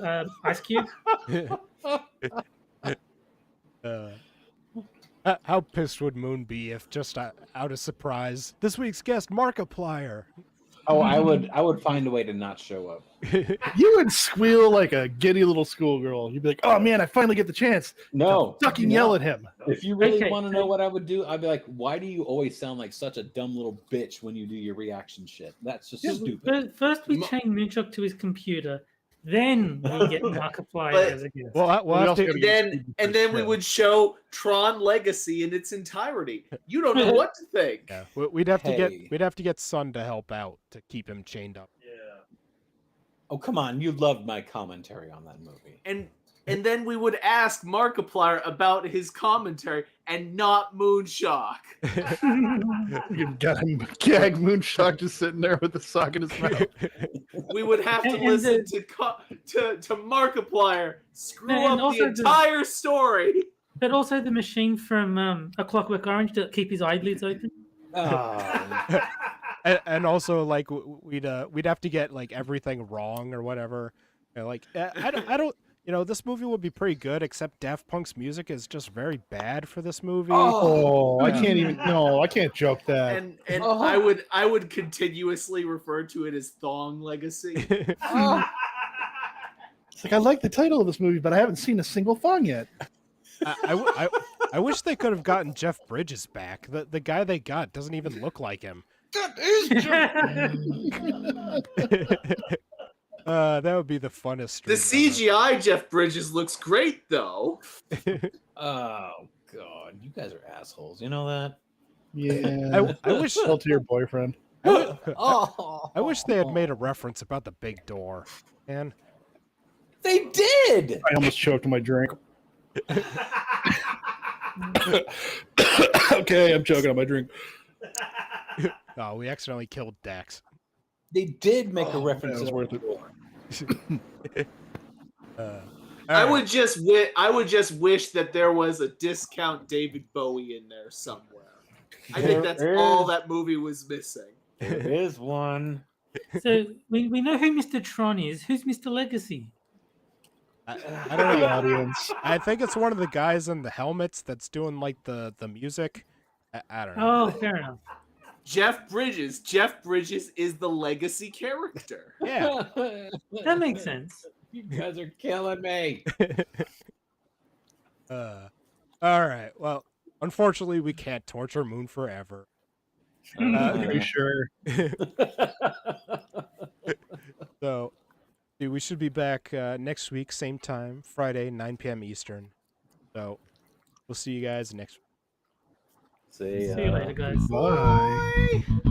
Ice Cube. How pissed would Moon be if just out of surprise, this week's guest Markiplier? Oh, I would find a way to not show up. You would squeal like a giddy little schoolgirl. You'd be like, "Oh man, I finally get the chance No, to fucking yell at him." If you really Okay, want to know what I would do, I'd be like, "Why do you always sound like such a dumb little bitch when you do your reaction shit? That's just stupid." First we chain Moonshock to his computer, then we get Markiplier as a guest. Well, And then we would show Tron Legacy in its entirety. You don't know what to think. yeah, we'd have to get Sun to help out to keep him chained up. Yeah. Oh, come on. You loved my commentary on that movie. And and then we would ask Markiplier about his commentary and not Moonshock. You've got him gag Moonshock just sitting there with the sock in his mouth. We would have to And listen to Markiplier screw And up the also entire story. But also the machine from A Clockwork Orange to keep his eyelids open. Oh. And also like we'd have to get like everything wrong or whatever. You know, like I don't this movie would be pretty good, except Daft Punk's music is just very bad for this movie. Oh, I can't even. No, I can't joke that. And Oh. I would continuously refer to it as Thong Legacy. Oh. It's like I like the title of this movie, but I haven't seen a single thong yet. I wish they could have gotten Jeff Bridges back. The guy they got doesn't even look like him. That is That would be the funnest. The CGI Jeff Bridges looks great, though. Oh God, you guys are assholes. You know that? Yeah. I wish. Tell to your boyfriend. Oh, I wish they had made a reference about the big door. And they did. I almost choked on my drink. Okay, I'm choking on my drink. oh, we accidentally killed Dax. They did make a That reference. was worth it. I would just wish that there was a discount David Bowie in there somewhere. I think that's There all is. that movie was missing. There is one. So we know who Mr. Tron is. Who's Mr. Legacy? I The don't know. audience. I think it's one of the guys in the helmets that's doing like the music. I don't know. Oh, fair enough. Jeff Bridges. Jeff Bridges is the legacy character. Yeah. That makes sense. You guys are killing me. All right. Well, unfortunately, we can't torture Moon forever. Are you sure? So, dude, we should be back next week, same time, Friday, 9 p.m. Eastern. So, we'll see you guys next week. See See you later, guys. Bye.